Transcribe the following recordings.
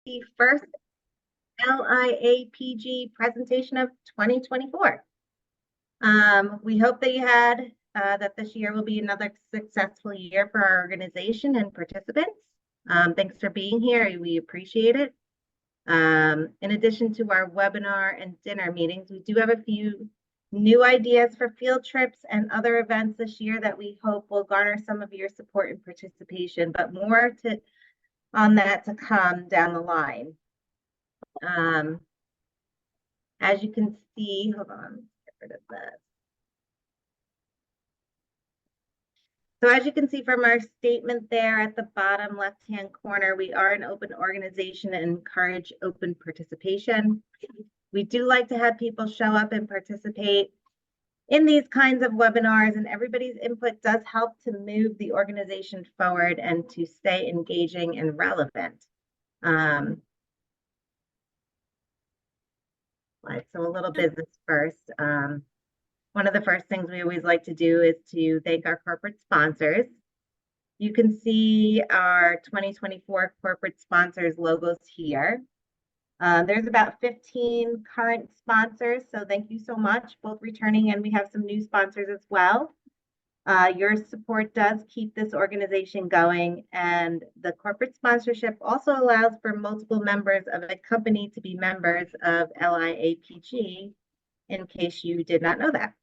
the first LIAPG presentation of 2024. We hope that you had that this year will be another successful year for our organization and participants. Thanks for being here. We appreciate it. In addition to our webinar and dinner meetings, we do have a few new ideas for field trips and other events this year that we hope will garner some of your support and participation, but more on that to come down the line. As you can see, hold on, get rid of that. So as you can see from our statement there at the bottom left-hand corner, we are an open organization and encourage open participation. We do like to have people show up and participate in these kinds of webinars, and everybody's input does help to move the organization forward and to stay engaging and relevant. So a little business first. One of the first things we always like to do is to thank our corporate sponsors. You can see our 2024 corporate sponsors logos here. There's about 15 current sponsors, so thank you so much, both returning and we have some new sponsors as well. Your support does keep this organization going, and the corporate sponsorship also allows for multiple members of a company to be members of LIAPG, in case you did not know that.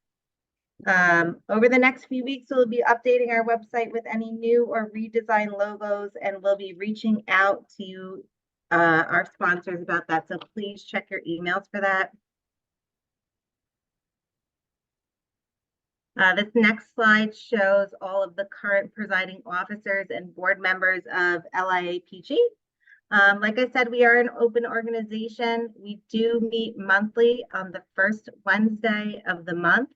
Over the next few weeks, we'll be updating our website with any new or redesigned logos, and we'll be reaching out to our sponsors about that. So please check your emails for that. This next slide shows all of the current presiding officers and board members of LIAPG. Like I said, we are an open organization. We do meet monthly on the first Wednesday of the month,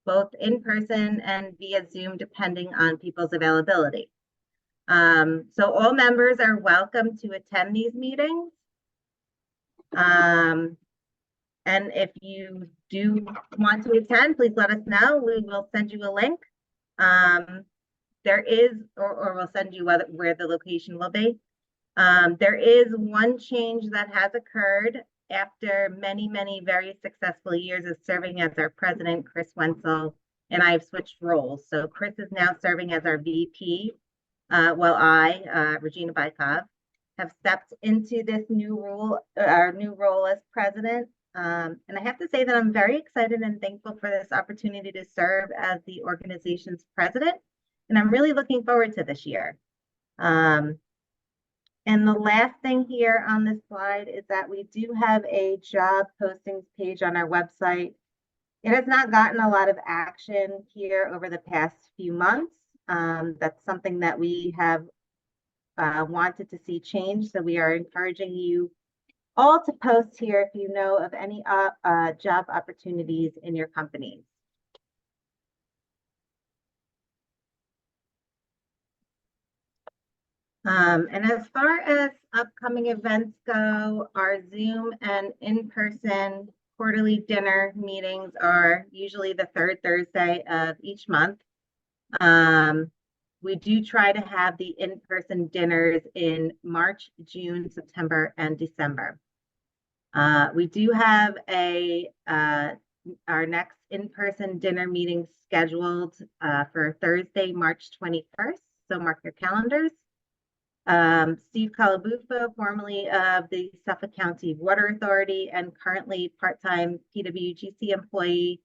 both in person and via Zoom, depending on people's availability. So all members are welcome to attend these meetings. And if you do want to attend, please let us know. We will send you a link. There is, or we'll send you where the location will be. There is one change that has occurred after many, many very successful years of serving as our president, Chris Wenzel, and I have switched roles. So Chris is now serving as our VP, while I, Regina Baikov, have stepped into this new role, our new role as president. And I have to say that I'm very excited and thankful for this opportunity to serve as the organization's president. And I'm really looking forward to this year. And the last thing here on this slide is that we do have a job postings page on our website. It has not gotten a lot of action here over the past few months. That's something that we have wanted to see change. So we are encouraging you all to post here if you know of any job opportunities in your companies. And as far as upcoming events go, our Zoom and in-person quarterly dinner meetings are usually the third Thursday of each month. We do try to have the in-person dinners in March, June, September, and December. We do have our next in-person dinner meeting scheduled for Thursday, March 21st. So mark your calendars. Steve Calabufo, formerly of the Suffolk County Water Authority and currently part-time PWGC employee,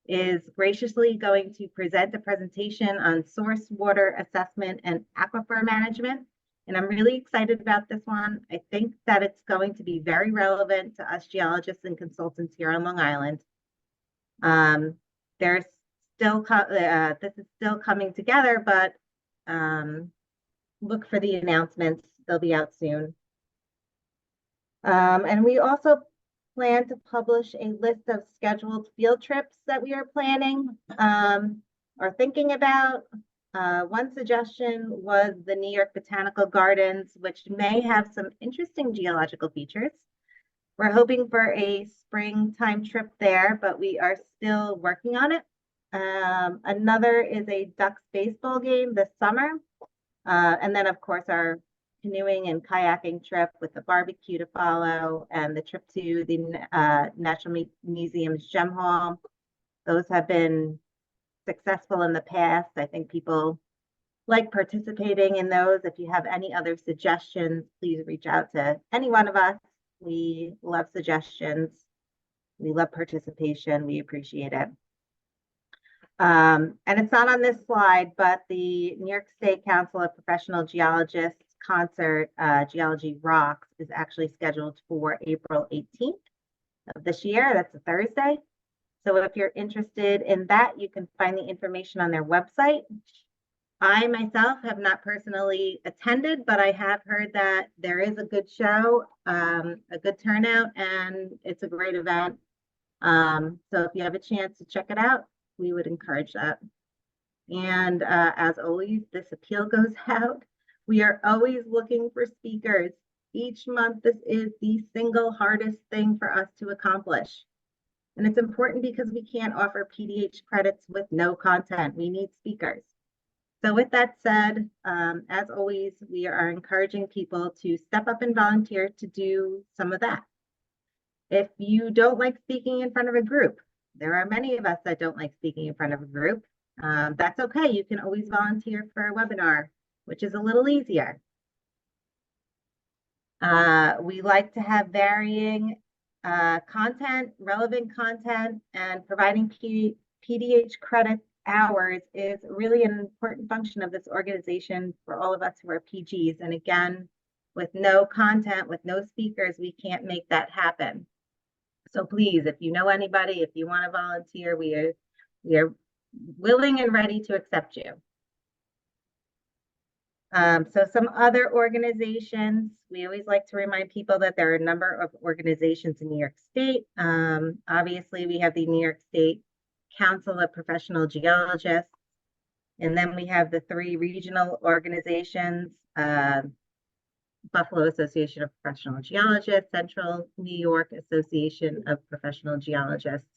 is graciously going to present a presentation on source water assessment and aquifer management. And I'm really excited about this one. I think that it's going to be very relevant to us geologists and consultants here on Long Island. There's still, this is still coming together, but look for the announcements. They'll be out soon. And we also plan to publish a list of scheduled field trips that we are planning or thinking about. One suggestion was the New York Botanical Gardens, which may have some interesting geological features. We're hoping for a springtime trip there, but we are still working on it. Another is a Ducks baseball game this summer. And then, of course, our canoeing and kayaking trip with the barbecue to follow, and the trip to the Natural Museum's Gem Hall. Those have been successful in the past. I think people like participating in those. If you have any other suggestions, please reach out to any one of us. We love suggestions. We love participation. We appreciate it. And it's not on this slide, but the New York State Council of Professional Geologists concert, Geology Rocks, is actually scheduled for April 18th of this year. That's a Thursday. So if you're interested in that, you can find the information on their website. I myself have not personally attended, but I have heard that there is a good show, a good turnout, and it's a great event. So if you have a chance to check it out, we would encourage that. And as always, this appeal goes out. We are always looking for speakers. Each month, this is the single hardest thing for us to accomplish. And it's important because we can't offer PDH credits with no content. We need speakers. So with that said, as always, we are encouraging people to step up and volunteer to do some of that. If you don't like speaking in front of a group, there are many of us that don't like speaking in front of a group. That's okay. You can always volunteer for a webinar, which is a little easier. We like to have varying content, relevant content, and providing PDH credit hours is really an important function of this organization for all of us who are PGs. And again, with no content, with no speakers, we can't make that happen. So please, if you know anybody, if you want to volunteer, we are willing and ready to accept you. So some other organizations, we always like to remind people that there are a number of organizations in New York State. Obviously, we have the New York State Council of Professional Geologists, and then we have the 3 regional organizations, Buffalo Association of Professional Geologists, Central New York Association of Professional Geologists,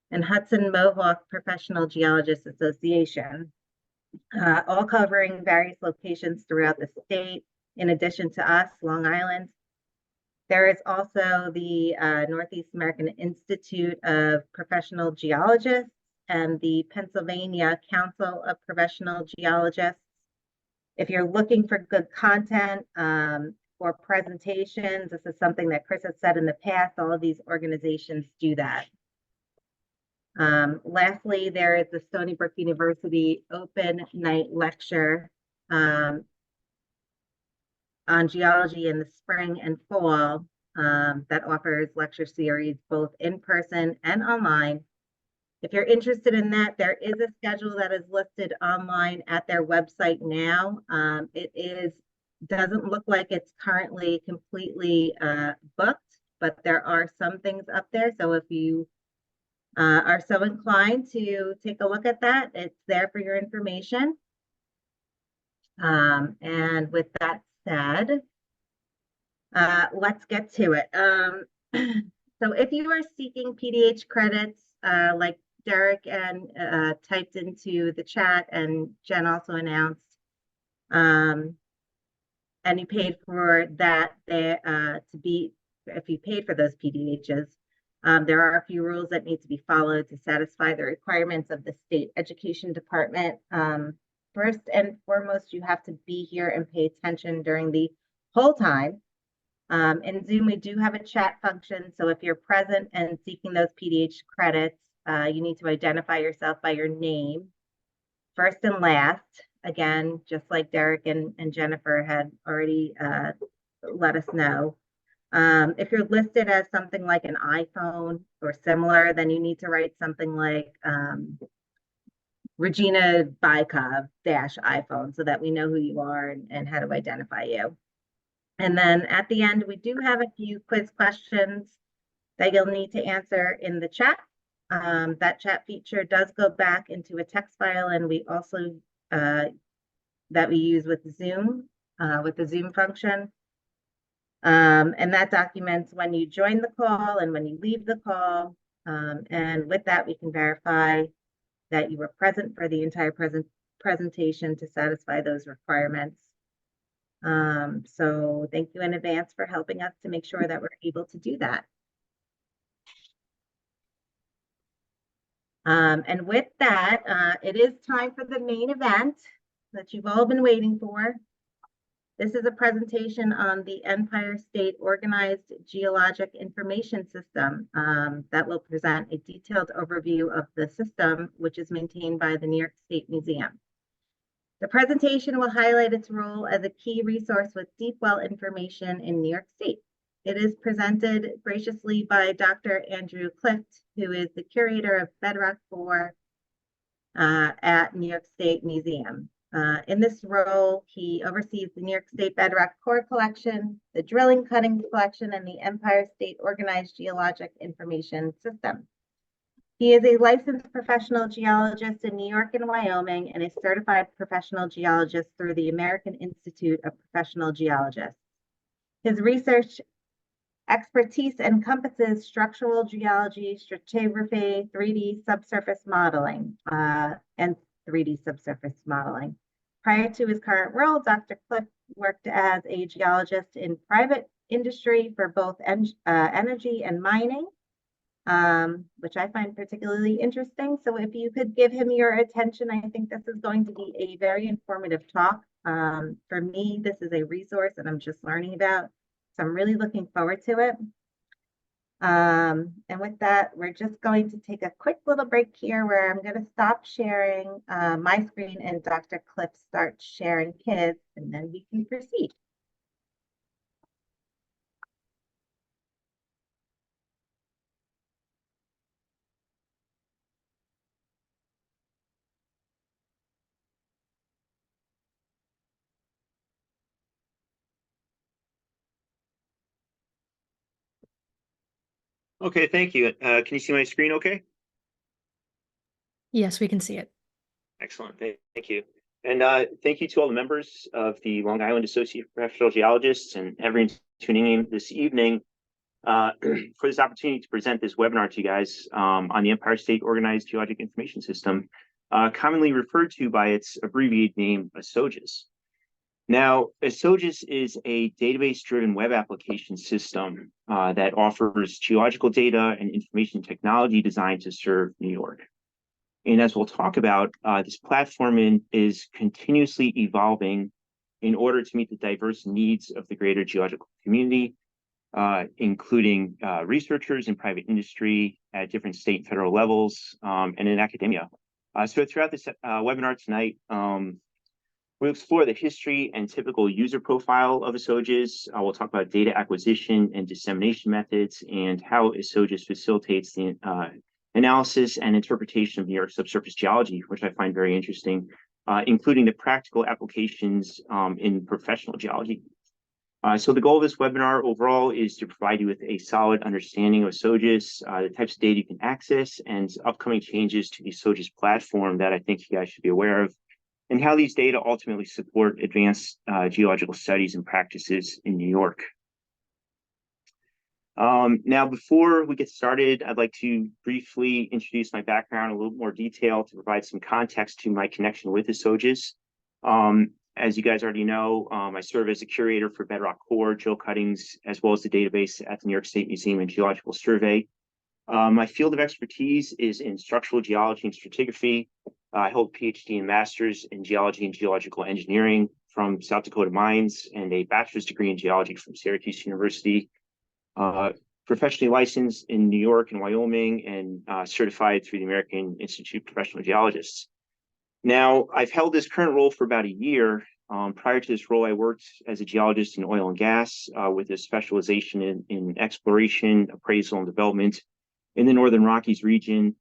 and Hudson Mohawk Professional Geologists Association, all covering various locations throughout the state. In addition to us, Long Island, there is also the Northeast American Institute of Professional Geologists and the Pennsylvania Council of Professional Geologists. If you're looking for good content or presentations, this is something that Chris has said in the past, all of these organizations do that. Lastly, there is the Stony Brook University Open Night Lecture on geology in the spring and fall that offers lecture series both in person and online. If you're interested in that, there is a schedule that is listed online at their website now. It doesn't look like it's currently completely booked, but there are some things up there. So if you are so inclined to take a look at that, it's there for your information. And with that said, let's get to it. So if you are seeking PDH credits, like Derek and typed into the chat and Jen also announced, and you paid for that if you paid for those PDHs, there are a few rules that need to be followed to satisfy the requirements of the state education department. First and foremost, you have to be here and pay attention during the whole time. In Zoom, we do have a chat function. So if you're present and seeking those PDH credits, you need to identify yourself by your name, first and last. Again, just like Derek and Jennifer had already let us know. If you're listed as something like an iPhone or similar, then you need to write something like Regina Bykov -iPhone so that we know who you are and how to identify you. And then at the end, we do have a few quiz questions that you'll need to answer in the chat. That chat feature does go back into a text file, and we also that we use with Zoom, with the Zoom function. And that documents when you join the call and when you leave the call. And with that, we can verify that you were present for the entire presentation to satisfy those requirements. So thank you in advance for helping us to make sure that we're able to do that. And with that, it is time for the main event that you've all been waiting for. This is a presentation on the Empire State Organized Geologic Information System that will present a detailed overview of the system, which is maintained by the New York State Museum. The presentation will highlight its role as a key resource with deep well information in New York State. It is presented graciously by Dr. Andrew Clift, who is the curator of Bedrock 4 at New York State Museum. In this role, he oversees the New York State Bedrock Core Collection, the Drilling Cuttings Collection, and the Empire State Organized Geologic Information System. He is a licensed professional geologist in New York and Wyoming and a certified professional geologist through the American Institute of Professional Geologists. His research expertise encompasses structural geology, stratigraphy, 3D subsurface modeling, and 3D subsurface modeling. Prior to his current role, Dr. Clift worked as a geologist in private industry for both energy and mining, which I find particularly interesting. So if you could give him your attention, I think this is going to be a very informative talk. For me, this is a resource that I'm just learning about. So I'm really looking forward to it. And with that, we're just going to take a quick little break here where I'm going to stop sharing my screen and Dr. Clift starts sharing his, and then we can proceed. Okay, thank you. Can you see my screen okay? Yes, we can see it. Excellent, thank you. And thank you to all the members of the Long Island Associate of Professional Geologists and everyone tuning in this evening for this opportunity to present this webinar to you guys on the Empire State Organized Geologic Information System, commonly referred to by its abbreviated name, ESOGIS. Now, ESOGIS is a database-driven web application system that offers geological data and information technology designed to serve New York. And as we'll talk about, this platform is continuously evolving in order to meet the diverse needs of the greater geological community, including researchers in private industry at different state and federal levels, and in academia. So throughout this webinar tonight, we'll explore the history and typical user profile of ESOGIS. We'll talk about data acquisition and dissemination methods and how ESOGIS facilitates the analysis and interpretation of New York subsurface geology, which I find very interesting, including the practical applications in professional geology. So the goal of this webinar overall is to provide you with a solid understanding of ESOGIS, the types of data you can access, and upcoming changes to the ESOGIS platform that I think you guys should be aware of, and how these data ultimately support advanced geological studies and practices in New York. Now, before we get started, I'd like to briefly introduce my background in a little more detail to provide some context to my connection with ESOGIS. As you guys already know, I serve as a curator for Bedrock Core, drill cuttings, as well as the database at the New York State Museum and Geological Survey. My field of expertise is in structural geology and stratigraphy. I hold a PhD and master's in geology and geological engineering from South Dakota Mines and a bachelor's degree in geology from Syracuse University. Professionally licensed in New York and Wyoming and certified through the American Institute of Professional Geologists. Now, I've held this current role for about a year. Prior to this role, I worked as a geologist in oil and gas with a specialization in exploration, appraisal, and development in the Northern Rockies region.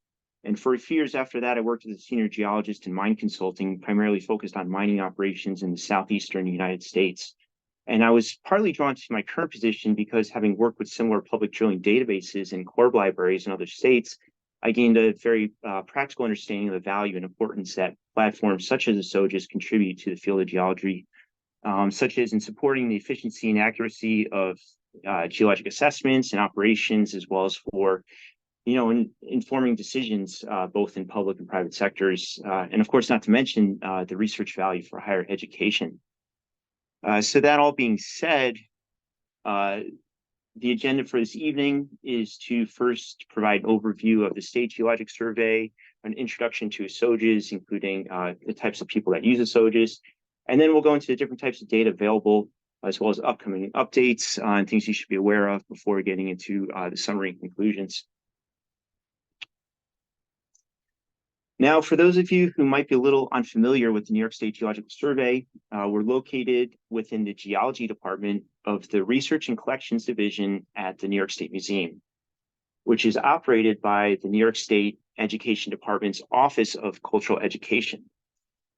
And for a few years after that, I worked as a senior geologist in mine consulting, primarily focused on mining operations in the southeastern United States. And I was partly drawn to my current position because having worked with similar public drilling databases and core libraries in other states, I gained a very practical understanding of the value and importance that platforms such as ESOGIS contribute to the field of geology, such as in supporting the efficiency and accuracy of geologic assessments and operations, as well as for informing decisions both in public and private sectors, and of course, not to mention the research value for higher education. So that all being said, the agenda for this evening is to first provide an overview of the State Geologic Survey, an introduction to ESOGIS, including the types of people that use ESOGIS, and then we'll go into the different types of data available, as well as upcoming updates and things you should be aware of before getting into the summary and conclusions. Now, for those of you who might be a little unfamiliar with the New York State Geological Survey, we're located within the Geology Department of the Research and Collections Division at the New York State Museum, which is operated by the New York State Education Department's Office of Cultural Education.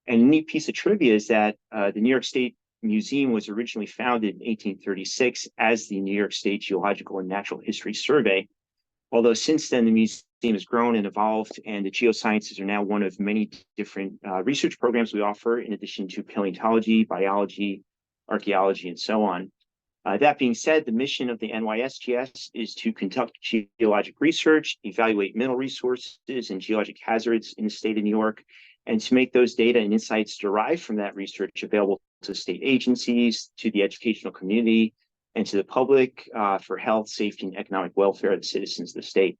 And a neat piece of trivia is that the New York State Museum was originally founded in 1836 as the New York State Geological and Natural History Survey, although since then the museum has grown and evolved, and the geosciences are now one of many different research programs we offer, in addition to paleontology, biology, archaeology, and so on. That being said, the mission of the NYSGS is to conduct geologic research, evaluate mineral resources and geologic hazards in the state of New York, and to make those data and insights derived from that research available to state agencies, to the educational community, and to the public for health, safety, and economic welfare of the citizens of the state.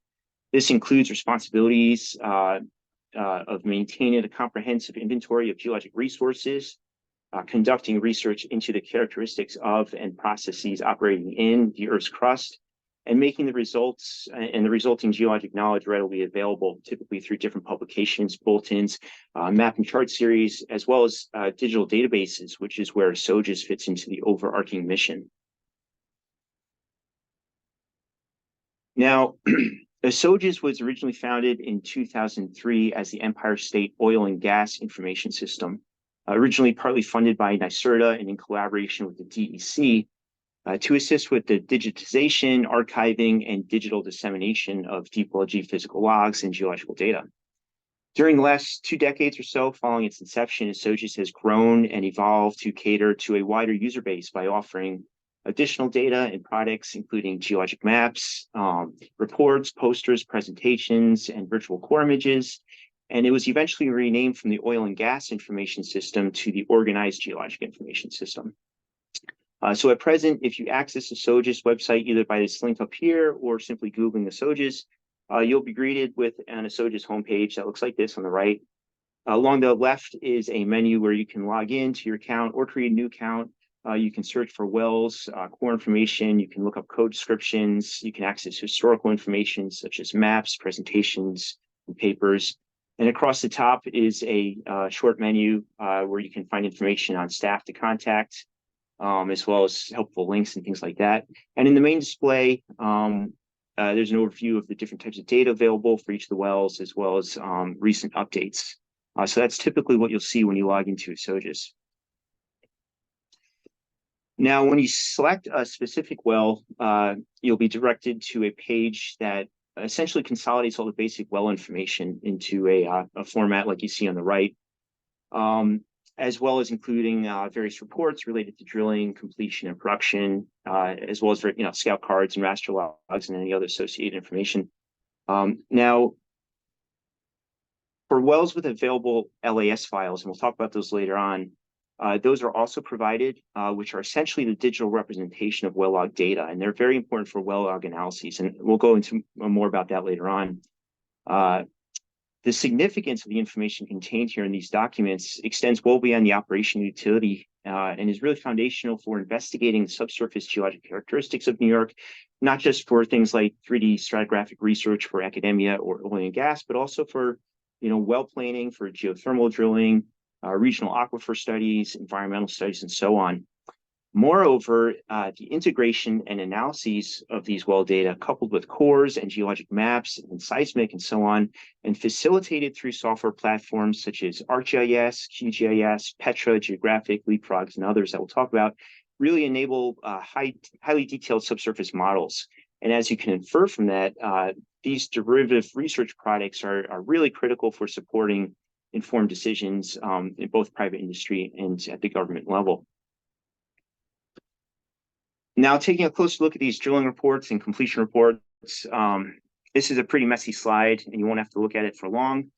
This includes responsibilities of maintaining a comprehensive inventory of geologic resources, conducting research into the characteristics of and processes operating in the Earth's crust, and making the results and the resulting geologic knowledge readily available, typically through different publications, bulletins, map and chart series, as well as digital databases, which is where ESOGIS fits into the overarching mission. Now, ESOGIS was originally founded in 2003 as the Empire State Oil and Gas Information System, originally partly funded by NYSERDA and in collaboration with the DEC, to assist with the digitization, archiving, and digital dissemination of deep well geophysical logs and geological data. During the last 2 decades or so following its inception, ESOGIS has grown and evolved to cater to a wider user base by offering additional data and products, including geologic maps, reports, posters, presentations, and virtual core images. And it was eventually renamed from the Oil and Gas Information System to the Organized Geologic Information System. So at present, if you access the ESOGIS website, either by this link up here or simply Googling ESOGIS, you'll be greeted with an ESOGIS homepage that looks like this on the right. Along the left is a menu where you can log in to your account or create a new account. You can search for wells, core information, you can look up code descriptions, you can access historical information such as maps, presentations, and papers. And across the top is a short menu where you can find information on staff to contact, as well as helpful links and things like that. And in the main display, there's an overview of the different types of data available for each of the wells, as well as recent updates. So that's typically what you'll see when you log into ESOGIS. Now, when you select a specific well, you'll be directed to a page that essentially consolidates all the basic well information into a format like you see on the right, as well as including various reports related to drilling, completion, and production, as well as scout cards and raster logs and any other associated information. Now, for wells with available LAS files, and we'll talk about those later on, those are also provided, which are essentially the digital representation of well log data, and they're very important for well log analyses, and we'll go into more about that later on. The significance of the information contained here in these documents extends well beyond the operation utility and is really foundational for investigating the subsurface geologic characteristics of New York, not just for things like 3D stratigraphic research for academia or oil and gas, but also for well planning, for geothermal drilling, regional aquifer studies, environmental studies, and so on. Moreover, the integration and analyses of these well data, coupled with cores and geologic maps and seismic and so on, and facilitated through software platforms such as ArcGIS, QGIS, Petra, Geographic, Leapfrogs, and others that we'll talk about, really enable highly detailed subsurface models. And as you can infer from that, these derivative research products are really critical for supporting informed decisions in both private industry and at the government level. Now, taking a closer look at these drilling reports and completion reports, this is a pretty messy slide, and you won't have to look at it for long.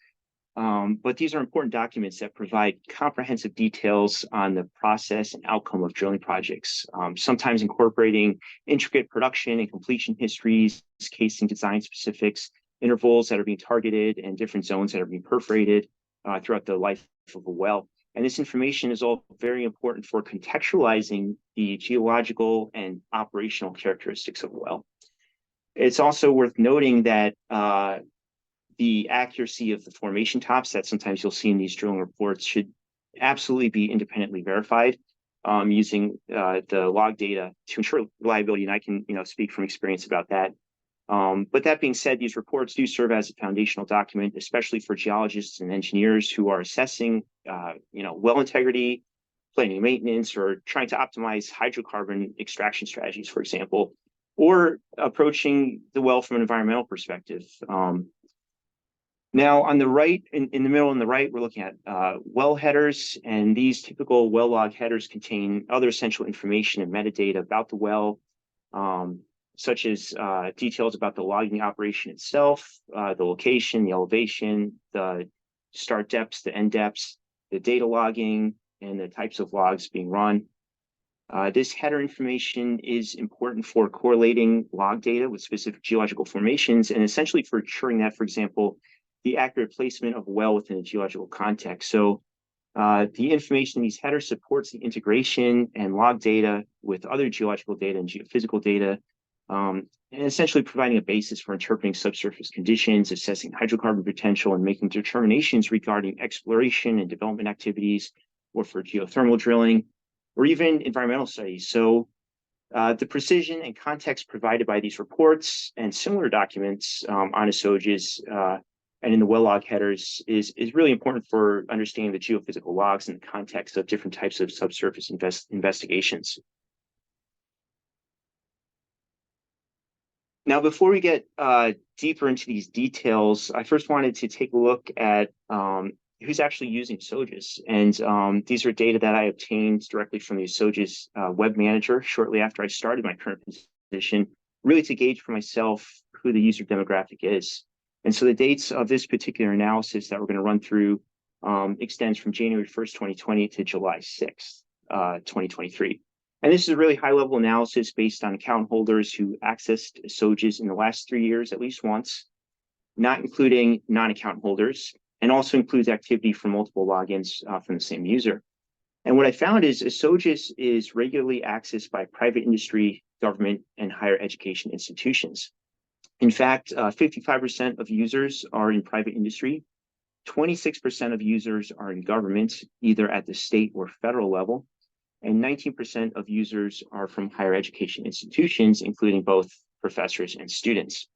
But these are important documents that provide comprehensive details on the process and outcome of drilling projects, sometimes incorporating intricate production and completion histories, casing design specifics, intervals that are being targeted, and different zones that are being perforated throughout the life of a well. And this information is all very important for contextualizing the geological and operational characteristics of a well. It's also worth noting that the accuracy of the formation tops that sometimes you'll see in these drilling reports should absolutely be independently verified using the log data to ensure reliability. And I can speak from experience about that. But that being said, these reports do serve as a foundational document, especially for geologists and engineers who are assessing well integrity, planning maintenance, or trying to optimize hydrocarbon extraction strategies, for example, or approaching the well from an environmental perspective. Now, on the right, in the middle on the right, we're looking at well headers, and these typical well log headers contain other essential information and metadata about the well, such as details about the logging operation itself, the location, the elevation, the start depths, the end depths, the data logging, and the types of logs being run. This header information is important for correlating log data with specific geological formations and essentially for ensuring that, for example, the accurate placement of a well within a geological context. So the information in these headers supports the integration and log data with other geological data and geophysical data, and essentially providing a basis for interpreting subsurface conditions, assessing hydrocarbon potential, and making determinations regarding exploration and development activities, or for geothermal drilling, or even environmental studies. So the precision and context provided by these reports and similar documents on ESOGIS and in the well log headers is really important for understanding the geophysical logs in the context of different types of subsurface investigations. Now, before we get deeper into these details, I first wanted to take a look at who's actually using ESOGIS. And these are data that I obtained directly from the ESOGIS web manager shortly after I started my current position, really to gauge for myself who the user demographic is. And so the dates of this particular analysis that we're going to run through extends from January 1st, 2020 to July 6th, 2023. And this is a really high-level analysis based on account holders who accessed ESOGIS in the last 3 years at least once, not including non-account holders, and also includes activity from multiple logins from the same user. And what I found is ESOGIS is regularly accessed by private industry, government, and higher education institutions. In fact, 55% of users are in private industry, 26% of users are in government, either at the state or federal level, and 19% of users are from higher education institutions, including both professors and students.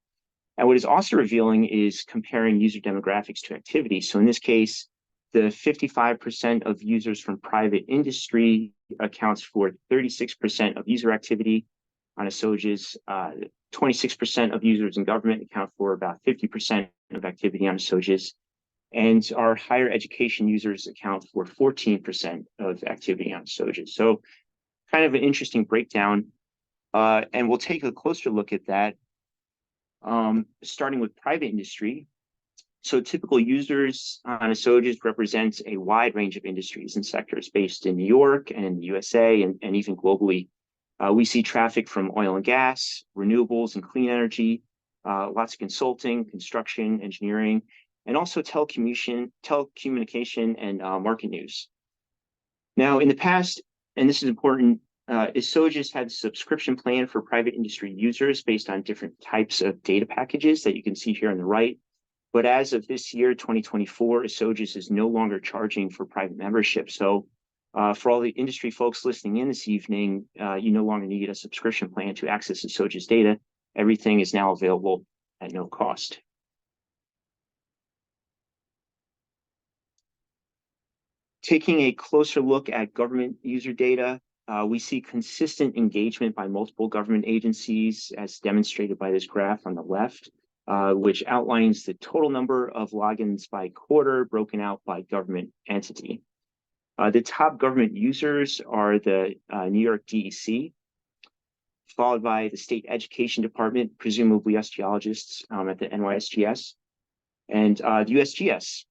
And what is also revealing is comparing user demographics to activity. So in this case, the 55% of users from private industry accounts for 36% of user activity on ESOGIS. 26% of users in government account for about 50% of activity on ESOGIS. And our higher education users account for 14% of activity on ESOGIS. So kind of an interesting breakdown. And we'll take a closer look at that, starting with private industry. So typical users on ESOGIS represents a wide range of industries and sectors based in New York and in the USA and even globally. We see traffic from oil and gas, renewables and clean energy, lots of consulting, construction, engineering, and also telecommunication and market news. Now, in the past, and this is important, ESOGIS had a subscription plan for private industry users based on different types of data packages that you can see here on the right. But as of this year, 2024, ESOGIS is no longer charging for private membership. So for all the industry folks listening in this evening, you no longer need a subscription plan to access ESOGIS data. Everything is now available at no cost. Taking a closer look at government user data, we see consistent engagement by multiple government agencies as demonstrated by this graph on the left, which outlines the total number of logins by quarter broken out by government entity. The top government users are the New York DEC, followed by the State Education Department, presumably us geologists at the NYSGS, and the USGS.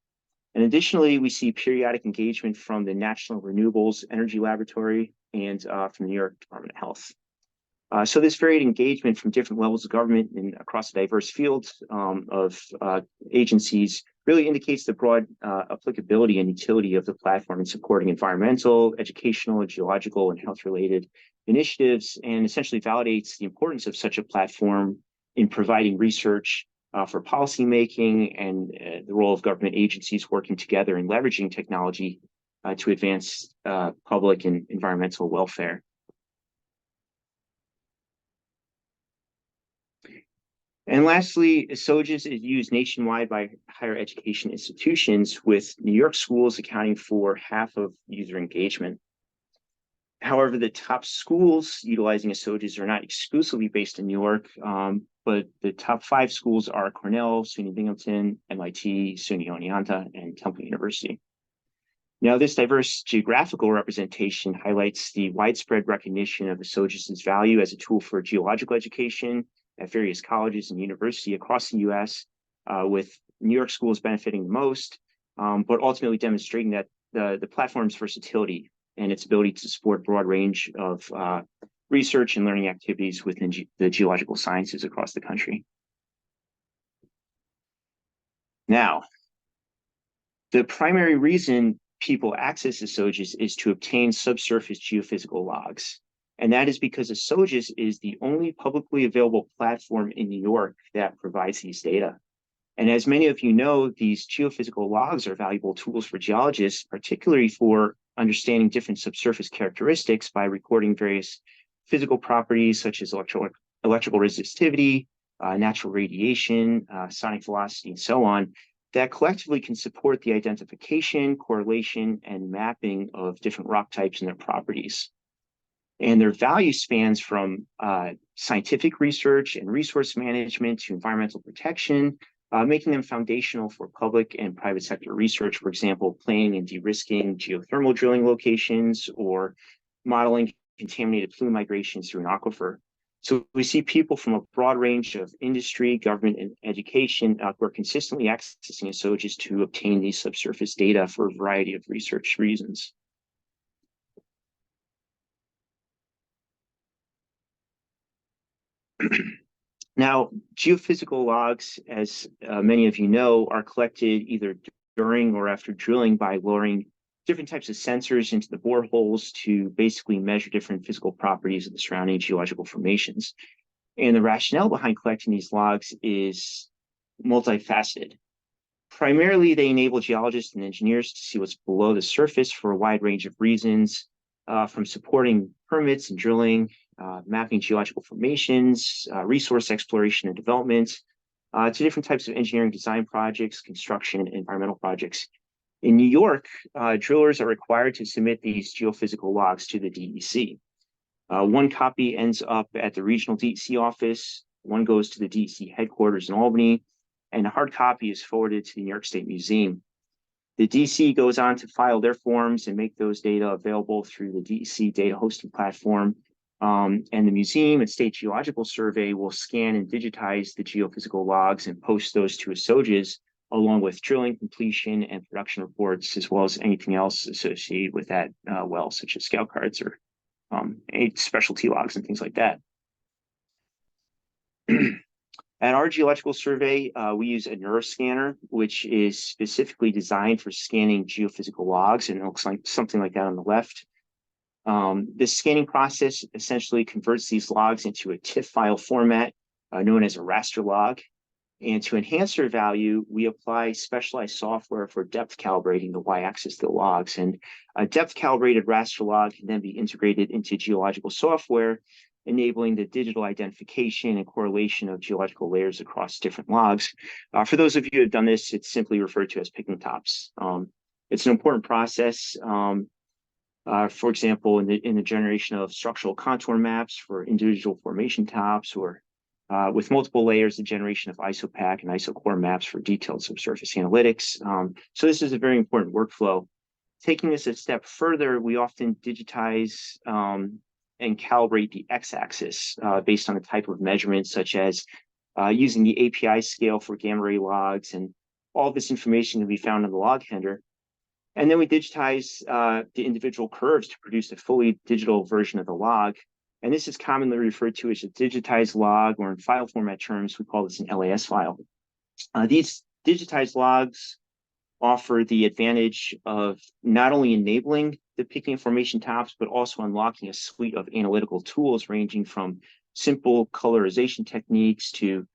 And additionally, we see periodic engagement from the National Renewables Energy Laboratory and from the New York Department of Health. So this varied engagement from different levels of government and across a diverse field of agencies really indicates the broad applicability and utility of the platform in supporting environmental, educational, geological, and health-related initiatives, and essentially validates the importance of such a platform in providing research for policymaking and the role of government agencies working together and leveraging technology to advance public and environmental welfare. And lastly, ESOGIS is used nationwide by higher education institutions, with New York schools accounting for half of user engagement. However, the top schools utilizing ESOGIS are not exclusively based in New York, but the top 5 schools are Cornell, SUNY Binghamton, MIT, SUNY Oneonta, and Temple University. Now, this diverse geographical representation highlights the widespread recognition of ESOGIS's value as a tool for geological education at various colleges and universities across the U.S., with New York schools benefiting the most, but ultimately demonstrating that the platform's versatility and its ability to support a broad range of research and learning activities within the geological sciences across the country. Now, the primary reason people access ESOGIS is to obtain subsurface geophysical logs. And that is because ESOGIS is the only publicly available platform in New York that provides these data. And as many of you know, these geophysical logs are valuable tools for geologists, particularly for understanding different subsurface characteristics by recording various physical properties such as electrical resistivity, natural radiation, sonic velocity, and so on, that collectively can support the identification, correlation, and mapping of different rock types and their properties. And their value spans from scientific research and resource management to environmental protection, making them foundational for public and private sector research, for example, planning and de-risking geothermal drilling locations or modeling contaminated plume migrations through an aquifer. So we see people from a broad range of industry, government, and education who are consistently accessing ESOGIS to obtain these subsurface data for a variety of research reasons. Now, geophysical logs, as many of you know, are collected either during or after drilling by lowering different types of sensors into the boreholes to basically measure different physical properties of the surrounding geological formations. And the rationale behind collecting these logs is multifaceted. Primarily, they enable geologists and engineers to see what's below the surface for a wide range of reasons, from supporting permits and drilling, mapping geological formations, resource exploration and development, to different types of engineering design projects, construction, and environmental projects. In New York, drillers are required to submit these geophysical logs to the DEC. One copy ends up at the regional DEC office, one goes to the DEC headquarters in Albany, and a hard copy is forwarded to the New York State Museum. The DEC goes on to file their forms and make those data available through the DEC data hosting platform. And the Museum and State Geological Survey will scan and digitize the geophysical logs and post those to ESOGIS, along with drilling completion and production reports, as well as anything else associated with that well, such as scout cards or any specialty logs and things like that. At our geological survey, we use a neuroscanner, which is specifically designed for scanning geophysical logs, and it looks like something like that on the left. This scanning process essentially converts these logs into a TIFF file format known as a raster log. And to enhance their value, we apply specialized software for depth calibrating the y-axis of the logs. And a depth calibrated raster log can then be integrated into geological software, enabling the digital identification and correlation of geological layers across different logs. For those of you who have done this, it's simply referred to as picking tops. It's an important process. For example, in the generation of structural contour maps for individual formation tops, or with multiple layers, the generation of ISOPAC and ISOCORE maps for detailed subsurface analytics. So this is a very important workflow. Taking this a step further, we often digitize and calibrate the x-axis based on the type of measurement, such as using the API scale for gamma ray logs and All this information can be found on the log handler. And then we digitize the individual curves to produce a fully digital version of the log. And this is commonly referred to as a digitized log, or in file format terms, we call this an LAS file. These digitized logs offer the advantage of not only enabling the picking of formation tops, but also unlocking a suite of analytical tools ranging from simple colorization techniques to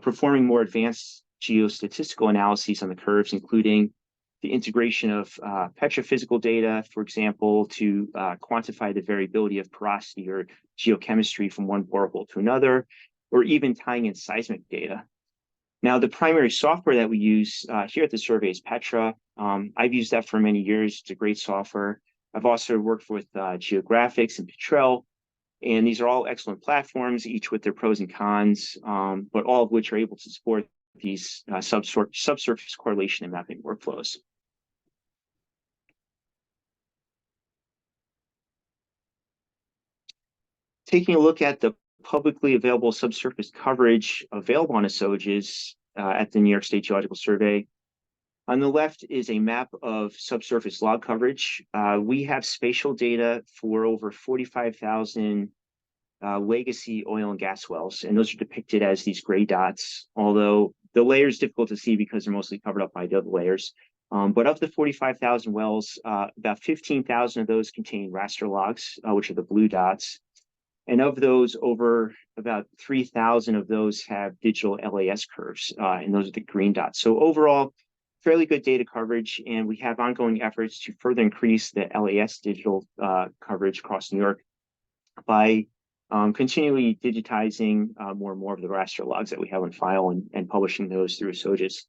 performing more advanced geostatistical analyses on the curves, including the integration of petrophysical data, for example, to quantify the variability of porosity or geochemistry from one borehole to another, or even tying in seismic data. Now, the primary software that we use here at the survey is Petra. I've used that for many years. It's a great software. I've also worked with Geographics and Petrel, and these are all excellent platforms, each with their pros and cons, but all of which are able to support these subsurface correlation and mapping workflows. Taking a look at the publicly available subsurface coverage available on ESOGIS at the New York State Geological Survey. On the left is a map of subsurface log coverage. We have spatial data for over 45,000 legacy oil and gas wells, and those are depicted as these gray dots, although the layer is difficult to see because they're mostly covered up by the other layers. But of the 45,000 wells, about 15,000 of those contain raster logs, which are the blue dots. And of those, over about 3,000 of those have digital LAS curves, and those are the green dots. So overall, fairly good data coverage, and we have ongoing efforts to further increase the LAS digital coverage across New York by continually digitizing more and more of the raster logs that we have on file and publishing those through ESOGIS.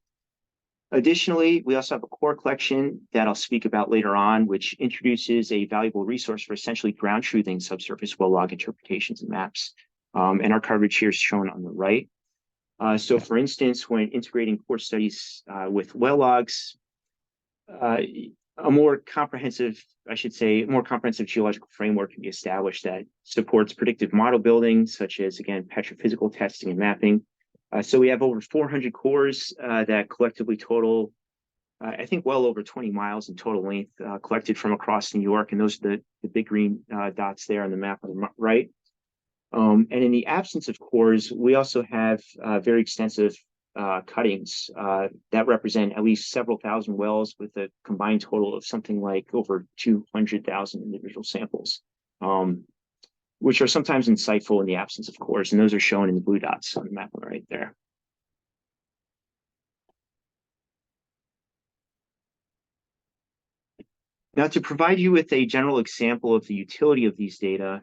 Additionally, we also have a core collection that I'll speak about later on, which introduces a valuable resource for essentially ground truthing subsurface well log interpretations and maps. And our coverage here is shown on the right. So for instance, when integrating core studies with well logs, a more comprehensive geological framework can be established that supports predictive model building, such as, again, petrophysical testing and mapping. So we have over 400 cores that collectively total, I think, well over 20 miles in total length, collected from across New York. And those are the big green dots there on the map on the right. And in the absence of cores, we also have very extensive cuttings that represent at least several thousand wells with a combined total of something like over 200,000 individual samples, which are sometimes insightful in the absence of cores, and those are shown in the blue dots on the map right there. Now, to provide you with a general example of the utility of these data,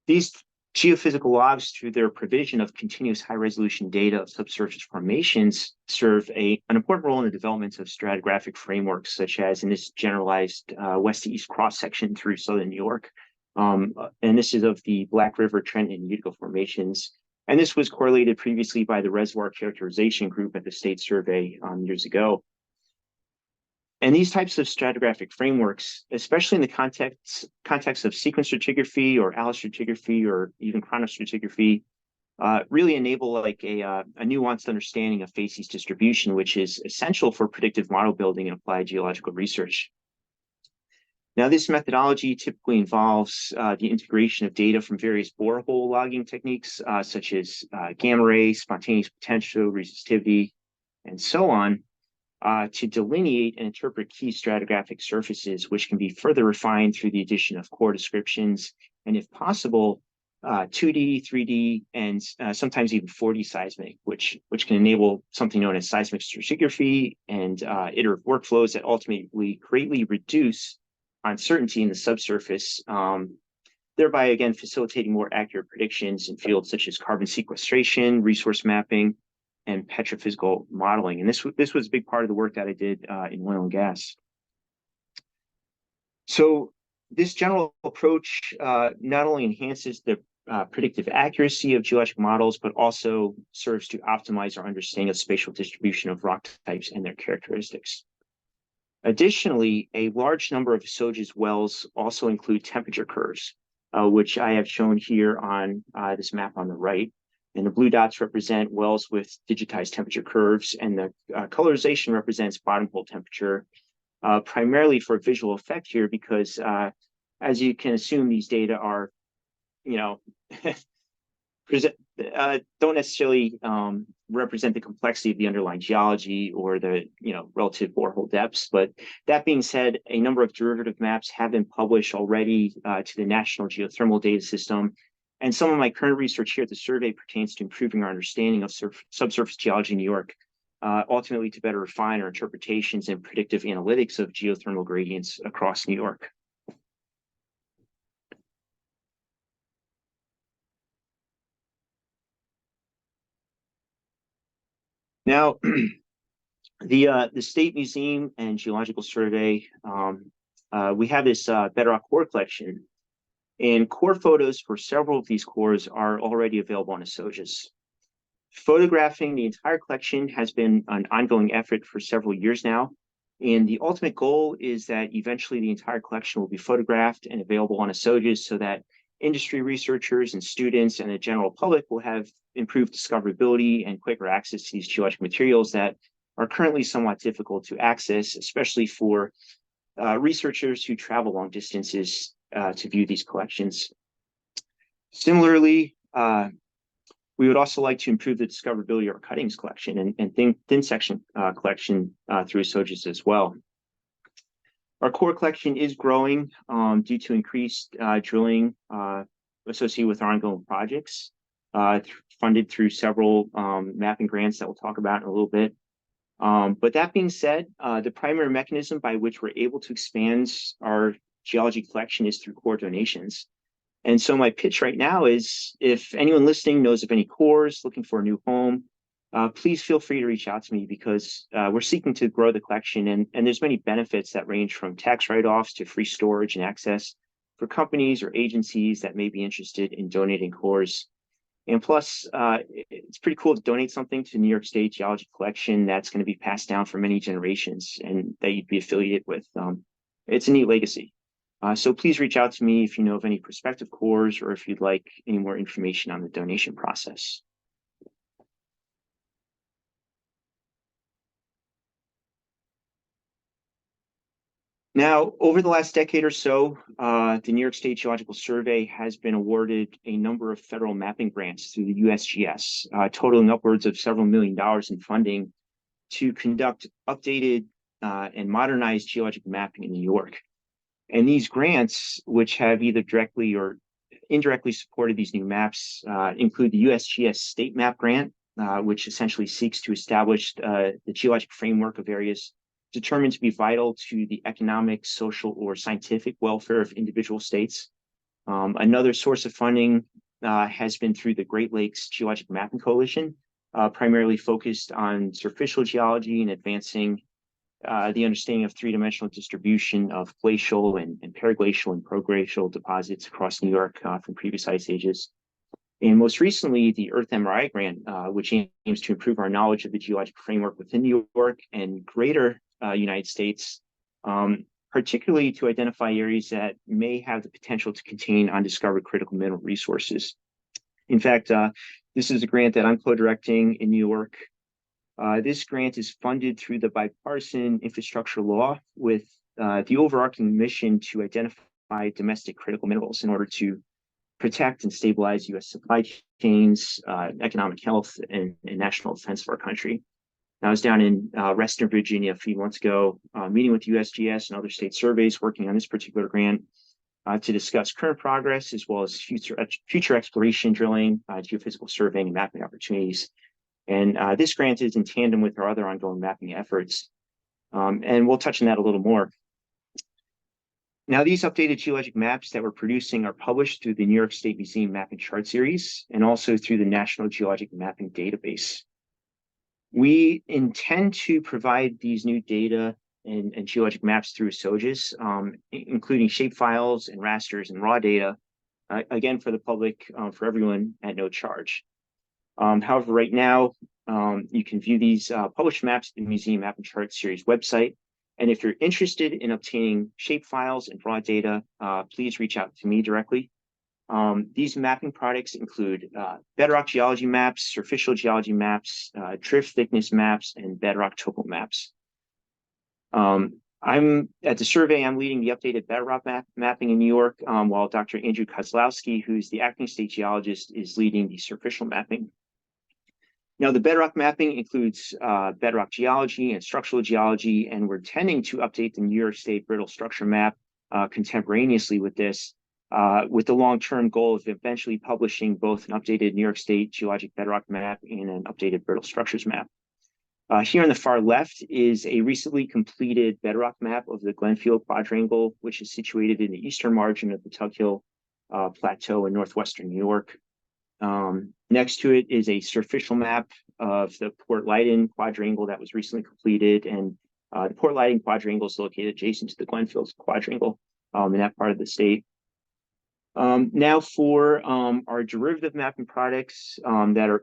these geophysical logs, through their provision of continuous high-resolution data of subsurface formations, serve an important role in the development of stratigraphic frameworks, such as in this generalized west-to-east cross-section through southern New York. And this is of the Black River, Trent, and Utica formations. And this was correlated previously by the Reservoir Characterization Group at the State Survey years ago. And these types of stratigraphic frameworks, especially in the context of sequence stratigraphy or allostratigraphy or even chronostratigraphy, really enable like a nuanced understanding of facies distribution, which is essential for predictive model building and applied geological research. Now, this methodology typically involves the integration of data from various borehole logging techniques, such as gamma ray, spontaneous potential, resistivity, and so on, to delineate and interpret key stratigraphic surfaces, which can be further refined through the addition of core descriptions, and if possible, 2D, 3D, and sometimes even 4D seismic, which can enable something known as seismic stratigraphy and iterative workflows that ultimately greatly reduce uncertainty in the subsurface, thereby, again, facilitating more accurate predictions in fields such as carbon sequestration, resource mapping, and petrophysical modeling. And this was a big part of the work that I did in oil and gas. So this general approach not only enhances the predictive accuracy of geologic models, but also serves to optimize our understanding of spatial distribution of rock types and their characteristics. Additionally, a large number of ESOGIS wells also include temperature curves, which I have shown here on this map on the right. And the blue dots represent wells with digitized temperature curves, and the colorization represents bottom hole temperature, primarily for visual effect here, because as you can assume, these data are, you know, don't necessarily represent the complexity of the underlying geology or the relative borehole depths. But that being said, a number of derivative maps have been published already to the National Geothermal Data System. And some of my current research here at the survey pertains to improving our understanding of subsurface geology in New York, ultimately to better refine our interpretations and predictive analytics of geothermal gradients across New York. Now, the State Museum and Geological Survey, we have this Bedrock core collection, and core photos for several of these cores are already available on ESOGIS. Photographing the entire collection has been an ongoing effort for several years now, and the ultimate goal is that eventually the entire collection will be photographed and available on ESOGIS so that industry researchers and students and the general public will have improved discoverability and quicker access to these geologic materials that are currently somewhat difficult to access, especially for researchers who travel long distances to view these collections. Similarly, we would also like to improve the discoverability of our cuttings collection and thin section collection through ESOGIS as well. Our core collection is growing due to increased drilling associated with our ongoing projects, funded through several mapping grants that we'll talk about in a little bit. But that being said, the primary mechanism by which we're able to expand our geology collection is through core donations. And so my pitch right now is, if anyone listening knows of any cores looking for a new home, please feel free to reach out to me, because we're seeking to grow the collection, and there's many benefits that range from tax write-offs to free storage and access for companies or agencies that may be interested in donating cores. And plus, it's pretty cool to donate something to New York State Geological Collection that's going to be passed down for many generations and that you'd be affiliated with. It's a neat legacy. So please reach out to me if you know of any prospective cores or if you'd like any more information on the donation process. Now, over the last decade or so, the New York State Geological Survey has been awarded a number of federal mapping grants through the USGS, totaling upwards of several $1 million in funding to conduct updated and modernized geologic mapping in New York. And these grants, which have either directly or indirectly supported these new maps, include the USGS State Map Grant, which essentially seeks to establish the geologic framework of areas determined to be vital to the economic, social, or scientific welfare of individual states. Another source of funding has been through the Great Lakes Geologic Mapping Coalition, primarily focused on superficial geology and advancing the understanding of three-dimensional distribution of glacial and periglacial and progrglacial deposits across New York from previous ice ages. And most recently, the Earth MRI grant, which aims to improve our knowledge of the geologic framework within New York and greater United States, particularly to identify areas that may have the potential to contain undiscovered critical mineral resources. In fact, this is a grant that I'm co-directing in New York. This grant is funded through the bipartisan infrastructure law with the overarching mission to identify domestic critical minerals in order to protect and stabilize U.S. supply chains, economic health, and national defense of our country. I was down in Reston, Virginia a few months ago, meeting with USGS and other state surveys working on this particular grant to discuss current progress as well as future exploration drilling, geophysical surveying, and mapping opportunities. And this grant is in tandem with our other ongoing mapping efforts. And we'll touch on that a little more. Now, these updated geologic maps that we're producing are published through the New York State Museum Map and Chart Series and also through the National Geologic Mapping Database. We intend to provide these new data and geologic maps through ESOGIS, including shapefiles and rasters and raw data, again, for the public, for everyone at no charge. However, right now, you can view these published maps in the Museum Map and Chart Series website. And if you're interested in obtaining shapefiles and raw data, please reach out to me directly. These mapping products include bedrock geology maps, superficial geology maps, drift thickness maps, and bedrock topo maps. I'm at the survey, I'm leading the updated bedrock mapping in New York, while Dr. Andrew Kozlowski, who's the acting state geologist, is leading the superficial mapping. Now, the bedrock mapping includes bedrock geology and structural geology, and we're tending to update the New York State brittle structure map contemporaneously with this, with the long-term goal of eventually publishing both an updated New York State geologic bedrock map and an updated brittle structures map. Here on the far left is a recently completed bedrock map of the Glenfield Quadrangle, which is situated in the eastern margin of the Tug Hill Plateau in northwestern New York. Next to it is a superficial map of the Port Leyden Quadrangle that was recently completed, and the Port Leyden Quadrangle is located adjacent to the Glenfield Quadrangle in that part of the state. Now for our derivative mapping products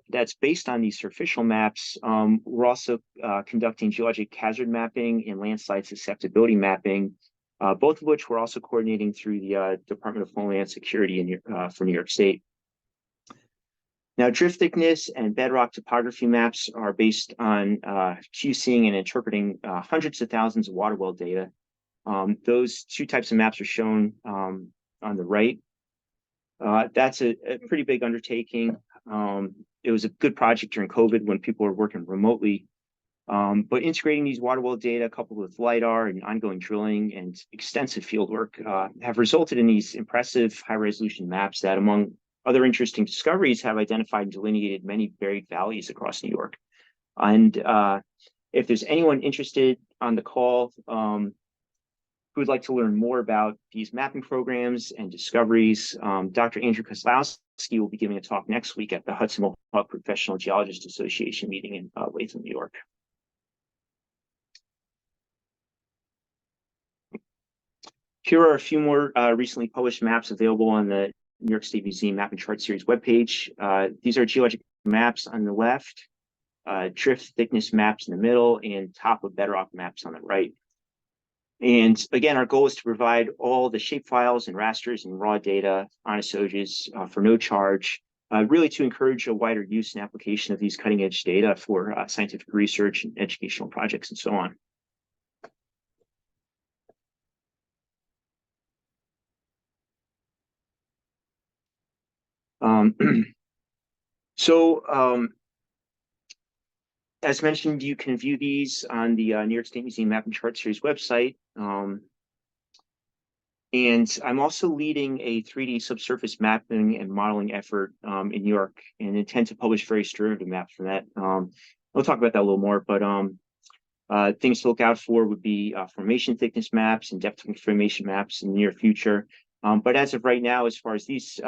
that's based on these superficial maps, we're also conducting geologic hazard mapping and landslide susceptibility mapping, both of which we're also coordinating through the Department of Homeland Security for New York State. Now, drift thickness and bedrock topography maps are based on fusing and interpreting hundreds of thousands of water well data. Those two types of maps are shown on the right. That's a pretty big undertaking. It was a good project during COVID when people were working remotely. But integrating these water well data coupled with LIDAR and ongoing drilling and extensive field work have resulted in these impressive high-resolution maps that, among other interesting discoveries, have identified and delineated many buried valleys across New York. And if there's anyone interested on the call who would like to learn more about these mapping programs and discoveries, Dr. Andrew Kozlowski will be giving a talk next week at the Hudson Mohawk Professional Geologists Association meeting in Latham, New York. Here are a few more recently published maps available on the New York State Museum Map and Chart Series webpage. These are geologic maps on the left, drift thickness maps in the middle, and top of bedrock maps on the right. And again, our goal is to provide all the shape files and rasters and raw data on ESOGIS for no charge, really to encourage a wider use and application of these cutting edge data for scientific research and educational projects and so on. As mentioned, you can view these on the New York State Museum Map and Chart Series website. And I'm also leading a 3D subsurface mapping and modeling effort in New York, and intend to publish various derivative maps from that. We'll talk about that a little more, but things to look out for would be formation thickness maps and depth of formation maps in the near future. But as of right now, as far as these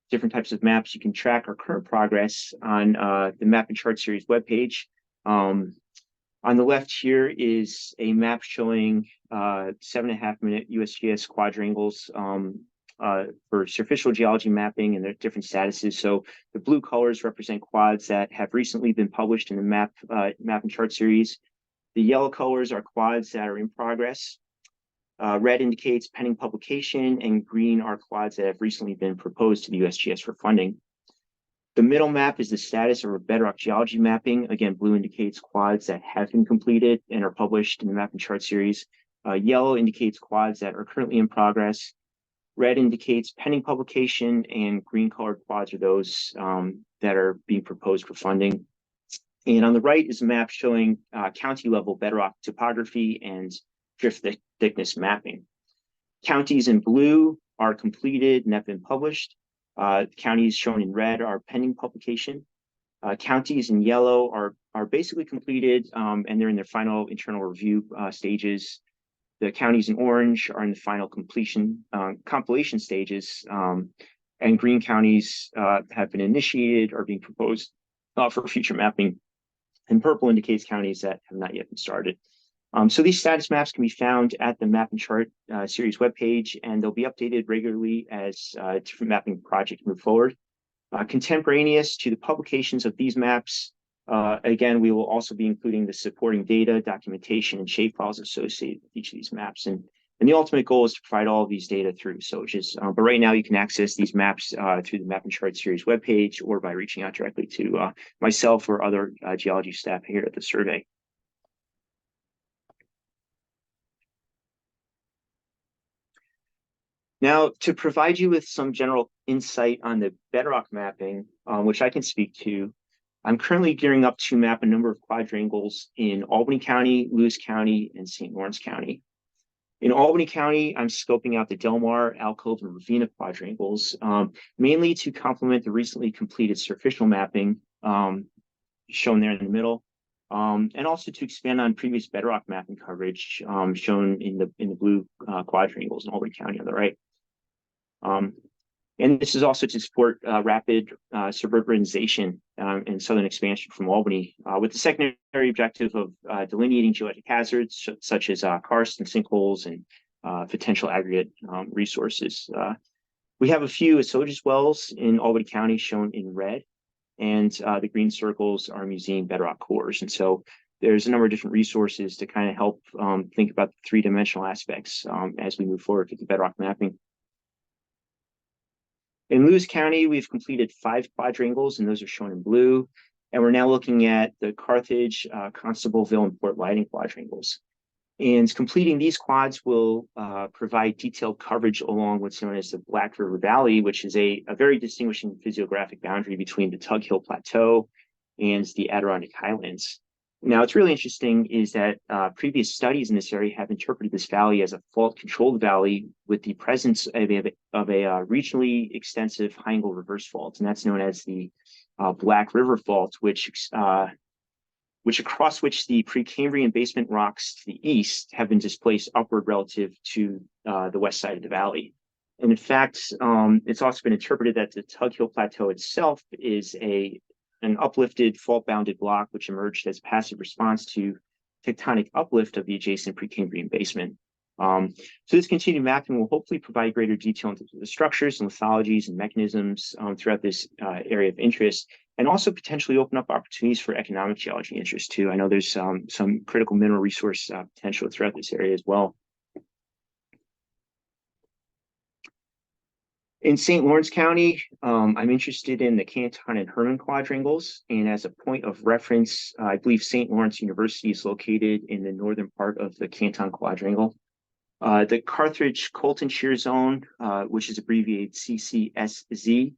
different types of maps, you can track our current progress on the Map and Chart Series webpage. On the left here is a map showing 7.5-minute USGS quadrangles for superficial geology mapping and their different statuses. So the blue colors represent quads that have recently been published in the Map and Chart Series. The yellow colors are quads that are in progress. Red indicates pending publication, and green are quads that have recently been proposed to the USGS for funding. The middle map is the status of our bedrock geology mapping. Again, blue indicates quads that have been completed and are published in the Map and Chart Series. Yellow indicates quads that are currently in progress. Red indicates pending publication, and green colored quads are those that are being proposed for funding. And on the right is a map showing county level bedrock topography and drift thickness mapping. Counties in blue are completed and have been published. Counties shown in red are pending publication. Counties in yellow are basically completed and they're in their final internal review stages. The counties in orange are in the final compilation stages, and green counties have been initiated or being proposed for future mapping. And purple indicates counties that have not yet been started. So these status maps can be found at the Map and Chart Series webpage, and they'll be updated regularly as different mapping projects move forward. Contemporaneous to the publications of these maps, again, we will also be including the supporting data, documentation, and shape files associated with each of these maps. And And the ultimate goal is to provide all of these data through ESOGIS. But right now you can access these maps through the Map and Chart Series webpage or by reaching out directly to myself or other geology staff here at the survey. Now, to provide you with some general insight on the Bedrock mapping, which I can speak to, I'm currently gearing up to map a number of quadrangles in Albany County, Lewis County, and St. Lawrence County. In Albany County, I'm scoping out the Delmar, Alcove, and Ravina quadrangles, mainly to complement the recently completed superficial mapping shown there in the middle, and also to expand on previous Bedrock mapping coverage shown in the blue quadrangles in Albany County on the right. And this is also to support rapid suburbanization and southern expansion from Albany, with the secondary objective of delineating geologic hazards such as karst and sinkholes and potential aggregate resources. We have a few ESOGIS wells in Albany County shown in red, and the green circles are museum bedrock cores. And so there's a number of different resources to kind of help think about the three-dimensional aspects as we move forward with the bedrock mapping. In Lewis County, we've completed 5 quadrangles, and those are shown in blue. And we're now looking at the Carthage, Constableville, and Port Lighting quadrangles. And completing these quads will provide detailed coverage along what's known as the Black River Valley, which is a very distinguishing physiographic boundary between the Tug Hill Plateau and the Adirondack Highlands. Now, what's really interesting is that previous studies in this area have interpreted this valley as a fault-controlled valley with the presence of a regionally extensive high-angle reverse fault, and that's known as the Black River Fault, which across which the Precambrian basement rocks to the east have been displaced upward relative to the west side of the valley. And in fact, it's also been interpreted that the Tug Hill Plateau itself is an uplifted fault-bounded block which emerged as a passive response to tectonic uplift of the adjacent Precambrian basement. So this continued mapping will hopefully provide greater detail into the structures and lithologies and mechanisms throughout this area of interest, and also potentially open up opportunities for economic geology interest too. I know there's some critical mineral resource potential throughout this area as well. In St. Lawrence County, I'm interested in the Canton and Herman quadrangles. And as a point of reference, I believe St. Lawrence University is located in the northern part of the Canton quadrangle. The Carthage Colton Shear Zone, which is abbreviated CCSZ,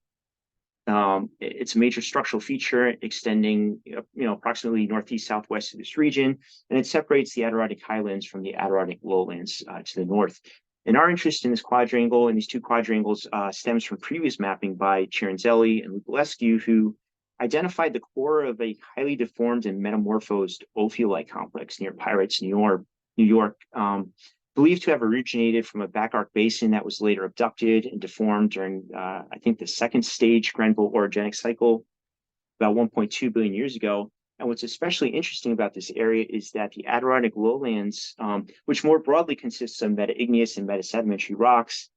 it's a major structural feature extending approximately northeast-southwest of this region, and it separates the Adirondack Highlands from the Adirondack lowlands to the north. And our interest in this quadrangle and these 2 quadrangles stems from previous mapping by Chiarenzelli and Lupulescu, who identified the core of a highly deformed and metamorphosed ophiolite complex near Pirates, New York, believed to have originated from a back arc basin that was later abducted and deformed during, I think, the second stage Grenville orogenic cycle about 1.2 billion years ago. And what's especially interesting about this area is that the Adirondack lowlands, which more broadly consists of meta-igneous and meta-sedimentary rocks,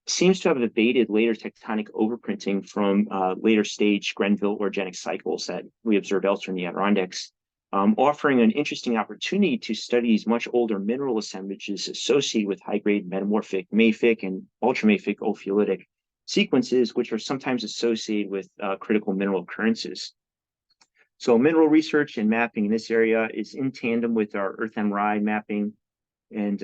seems to have evaded later tectonic overprinting from later stage Grenville orogenic cycles that we observe elsewhere in the Adirondacks, offering an interesting opportunity to study these much older mineral assemblages associated with high-grade metamorphic, mafic, and ultramafic ophiolitic sequences, which are sometimes associated with critical mineral occurrences. So mineral research and mapping in this area is in tandem with our Earth MRI mapping and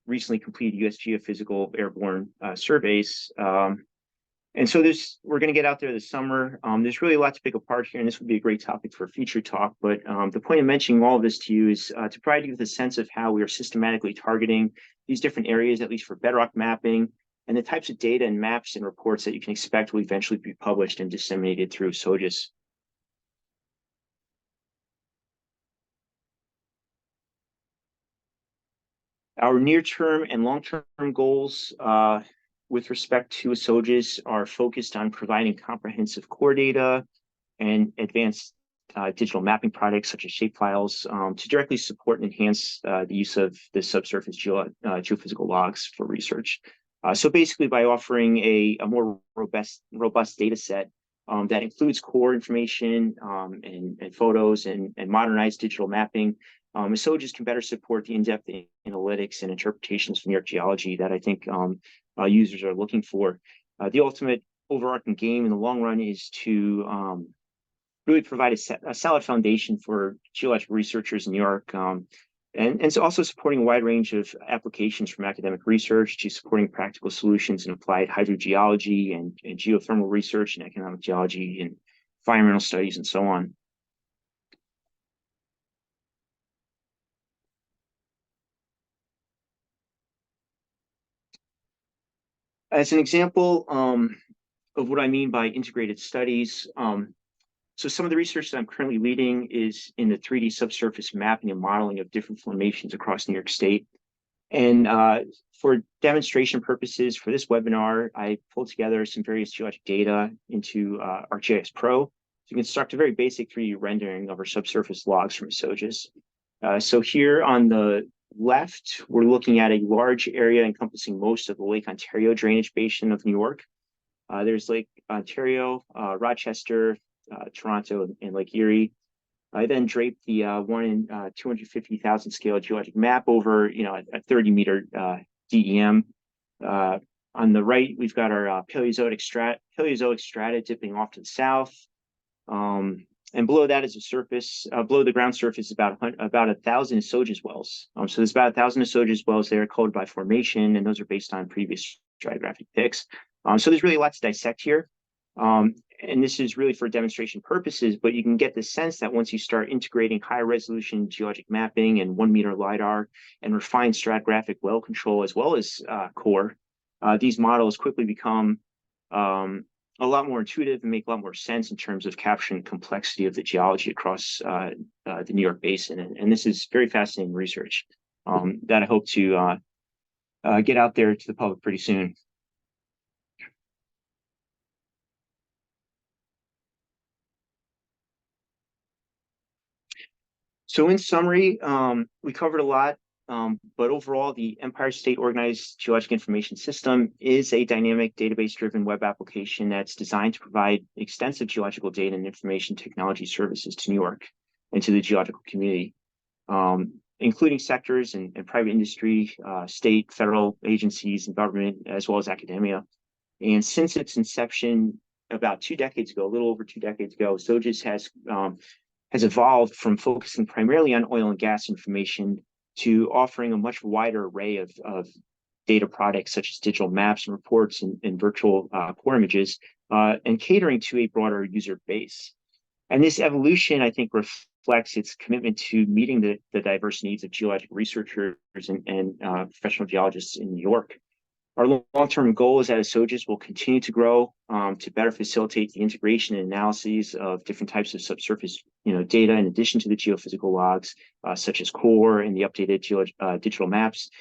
recently completed U.S. geophysical airborne surveys. And so we're going to get out there this summer. There's really a lot to pick apart here, and this would be a great topic for a future talk. But the point of mentioning all of this to you is to provide you with a sense of how we are systematically targeting these different areas, at least for bedrock mapping, and the types of data and maps and reports that you can expect will eventually be published and disseminated through ESOGIS. Our near-term and long-term goals with respect to ESOGIS are focused on providing comprehensive core data and advanced digital mapping products such as shapefiles to directly support and enhance the use of the subsurface geophysical logs for research. So basically by offering a more robust data set that includes core information and photos and modernized digital mapping, ESOGIS can better support the in-depth analytics and interpretations from York Geology that I think users are looking for. The ultimate overarching game in the long run is to really provide a solid foundation for geological researchers in New York, and so also supporting a wide range of applications from academic research to supporting practical solutions in applied hydrogeology and geothermal research and economic geology and environmental studies and so on. As an example of what I mean by integrated studies, so some of the research that I'm currently leading is in the 3D subsurface mapping and modeling of different formations across New York State. And for demonstration purposes for this webinar, I pulled together some various geologic data into ArcGIS Pro to construct a very basic 3D rendering of our subsurface logs from ESOGIS. So here on the left, we're looking at a large area encompassing most of the Lake Ontario drainage basin of New York. There's Lake Ontario, Rochester, Toronto, and Lake Erie. I then draped the 1 in 250,000 scale geologic map over, a 30-meter DEM. On the right, we've got our Paleozoic strata dipping off to the south. And below that is a surface, below the ground surface, about 1,000 ESOGIS wells. So there's about 1,000 ESOGIS wells there colored by formation, and those are based on previous stratigraphic pics. So there's really lots to dissect here. And this is really for demonstration purposes, but you can get the sense that once you start integrating high resolution geologic mapping and 1 meter LiDAR and refined stratigraphic well control as well as core, these models quickly become a lot more intuitive and make a lot more sense in terms of capturing complexity of the geology across the New York Basin. And this is very fascinating research that I hope to get out there to the public pretty soon. So in summary, we covered a lot, but overall, the Empire State Organized Geologic Information System is a dynamic database-driven web application that's designed to provide extensive geological data and information technology services to New York and to the geological community, including sectors and private industry, state, federal agencies, and government, as well as academia. And since its inception about 2 decades ago, a little over 2 decades ago, ESOGIS has evolved from focusing primarily on oil and gas information to offering a much wider array of data products such as digital maps and reports and virtual core images, and catering to a broader user base. And this evolution, I think, reflects its commitment to meeting the diverse needs of geologic researchers and professional geologists in New York. Our long-term goal is that ESOGIS will continue to grow to better facilitate the integration and analyses of different types of subsurface data in addition to the geophysical logs, such as core and the updated digital maps,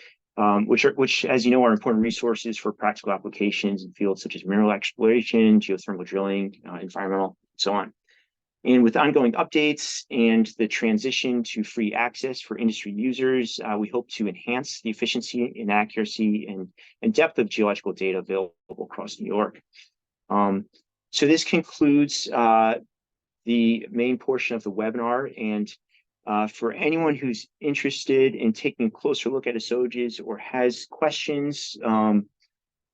which, as you know, are important resources for practical applications in fields such as mineral exploration, geothermal drilling, environmental, and so on. And with ongoing updates and the transition to free access for industry users, we hope to enhance the efficiency and accuracy and depth of geological data available across New York. So this concludes the main portion of the webinar. And for anyone who's interested in taking a closer look at ESOGIS or has questions,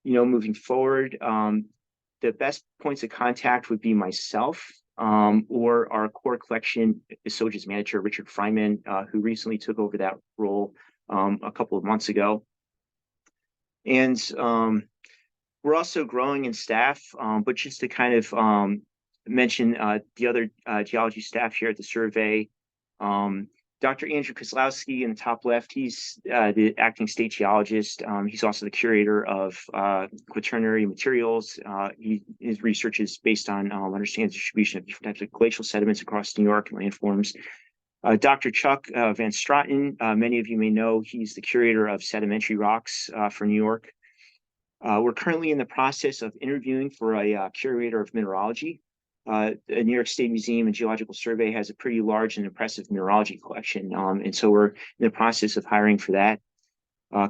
moving forward, the best points of contact would be myself. Or our core collection ESOGIS manager, Richard Fryman, who recently took over that role a couple of months ago. And we're also growing in staff, but just to kind of mention the other geology staff here at the survey, Dr. Andrew Kozlowski in the top left, he's the acting state geologist. He's also the curator of quaternary materials. His research is based on understanding the distribution of different types of glacial sediments across New York and landforms. Dr. Chuck Van Straten, many of you may know, he's the curator of sedimentary rocks for New York. We're currently in the process of interviewing for a curator of mineralogy. The New York State Museum and Geological Survey has a pretty large and impressive mineralogy collection, and so we're in the process of hiring for that.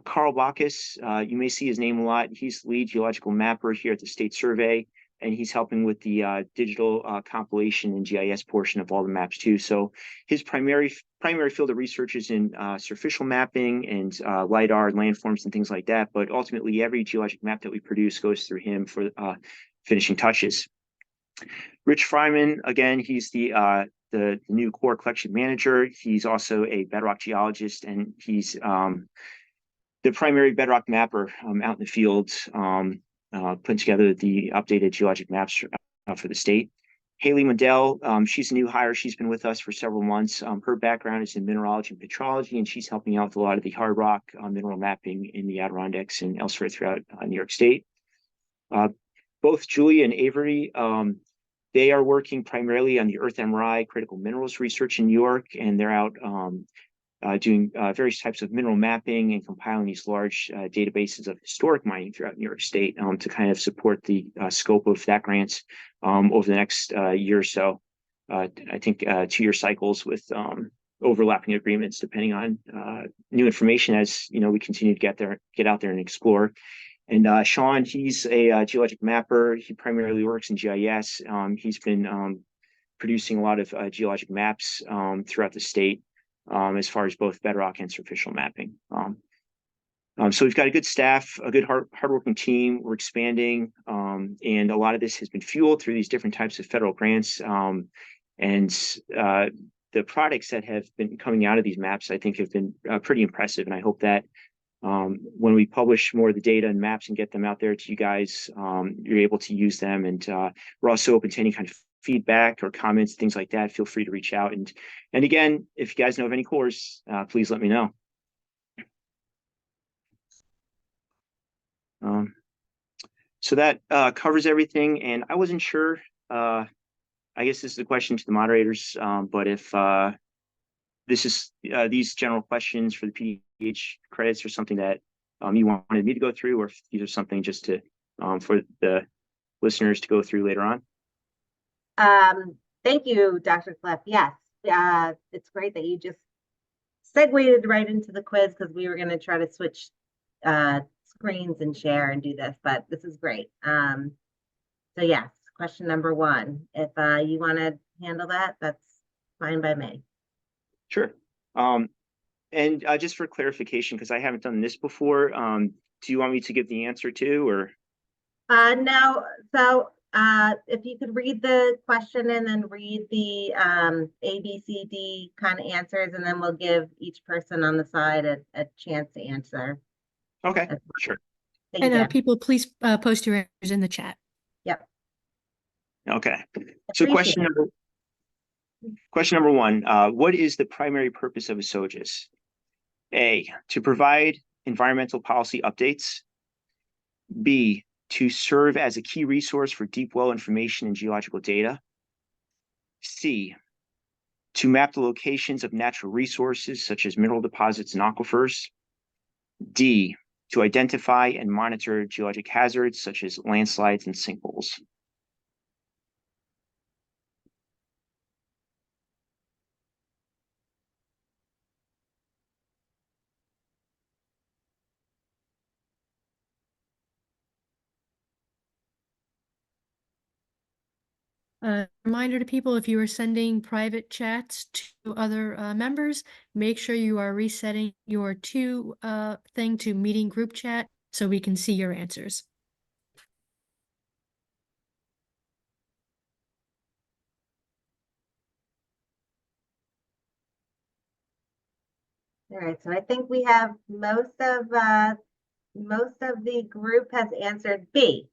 Carl Bacchus, you may see his name a lot. He's the lead geological mapper here at the State Survey, and he's helping with the digital compilation and GIS portion of all the maps too. So his primary primary field of research is in surficial mapping and LIDAR, landforms, and things like that. But ultimately, every geologic map that we produce goes through him for finishing touches. Rich Fryman, again, he's the new core collection manager. He's also a Bedrock geologist, and he's the primary Bedrock mapper out in the field, putting together the updated geologic maps for the state. Haley Modell, she's a new hire. She's been with us for several months. Her background is in mineralogy and petrology, and she's helping out with a lot of the hard rock mineral mapping in the Adirondacks and elsewhere throughout New York State. Both Julia and Avery, they are working primarily on the Earth MRI critical minerals research in New York, and they're out doing various types of mineral mapping and compiling these large databases of historic mining throughout New York State to kind of support the scope of that grant over the next year or so. I think 2-year cycles with overlapping agreements depending on new information as we continue to get out there and explore. And Sean, he's a geologic mapper. He primarily works in GIS. He's been producing a lot of geologic maps throughout the state as far as both bedrock and superficial mapping. So we've got a good staff, a good hardworking team. We're expanding, and a lot of this has been fueled through these different types of federal grants. And the products that have been coming out of these maps, I think, have been pretty impressive. And I hope that when we publish more of the data and maps and get them out there to you guys, you're able to use them. And we're also open to any kind of feedback or comments, things like that. Feel free to reach out. And again, if you guys know of any cores, please let me know. So that covers everything. And I wasn't sure, I guess this is a question to the moderators, but if this is these general questions for the PDH credits or something that you wanted me to go through, or if these are something just to for the listeners to go through later on. Thank you, Dr. Clift. Yes, it's great that you just segued right into the quiz because we were going to try to switch screens and share and do this, but this is great. So yes, question number 1. If you want to handle that, that's fine by me. Sure. And just for clarification, because I haven't done this before, do you want me to give the answer too, or? No. So if you could read the question and then read the A, B, C, D kind of answers, and then we'll give each person on the side a chance to answer. Okay, sure. And people, please post your answers in the chat. Yep. Okay. So question number 1, what is the primary purpose of ESOGIS? A, to provide environmental policy updates. B, to serve as a key resource for deep well information and geological data. C, to map the locations of natural resources such as mineral deposits and aquifers. D, to identify and monitor geologic hazards such as landslides and sinkholes. Reminder to people, if you are sending private chats to other members, make sure you are resetting your thing to meeting group chat so we can see your answers. All right, so I think we have most of the group has answered B,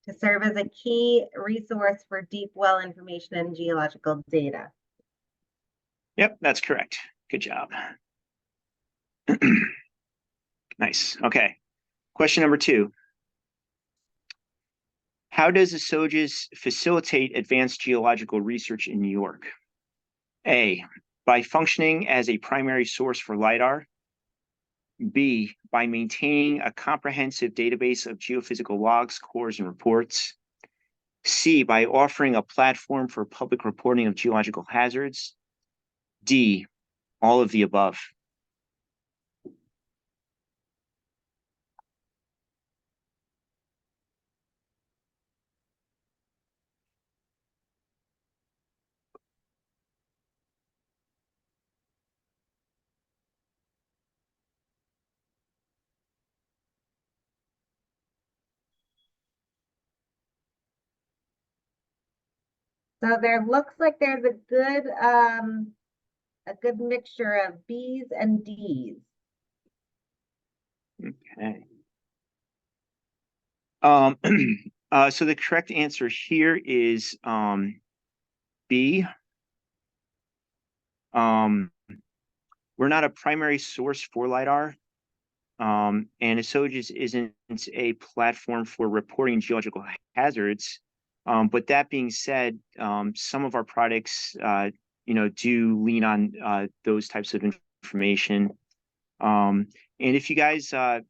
to serve as a key resource for deep well information and geological data. Yep, that's correct. Good job. Nice. Okay. Question number 2. How does ESOGIS facilitate advanced geological research in New York? A, by functioning as a primary source for LIDAR. B, by maintaining a comprehensive database of geophysical logs, cores, and reports. C, by offering a platform for public reporting of geological hazards. D, all of the above. So there looks like there's a good mixture of B's and D's. Okay. So the correct answer here is B. We're not a primary source for LiDAR. And ESOGIS isn't a platform for reporting geological hazards. But that being said, some of our products, do lean on those types of information. And if you guys have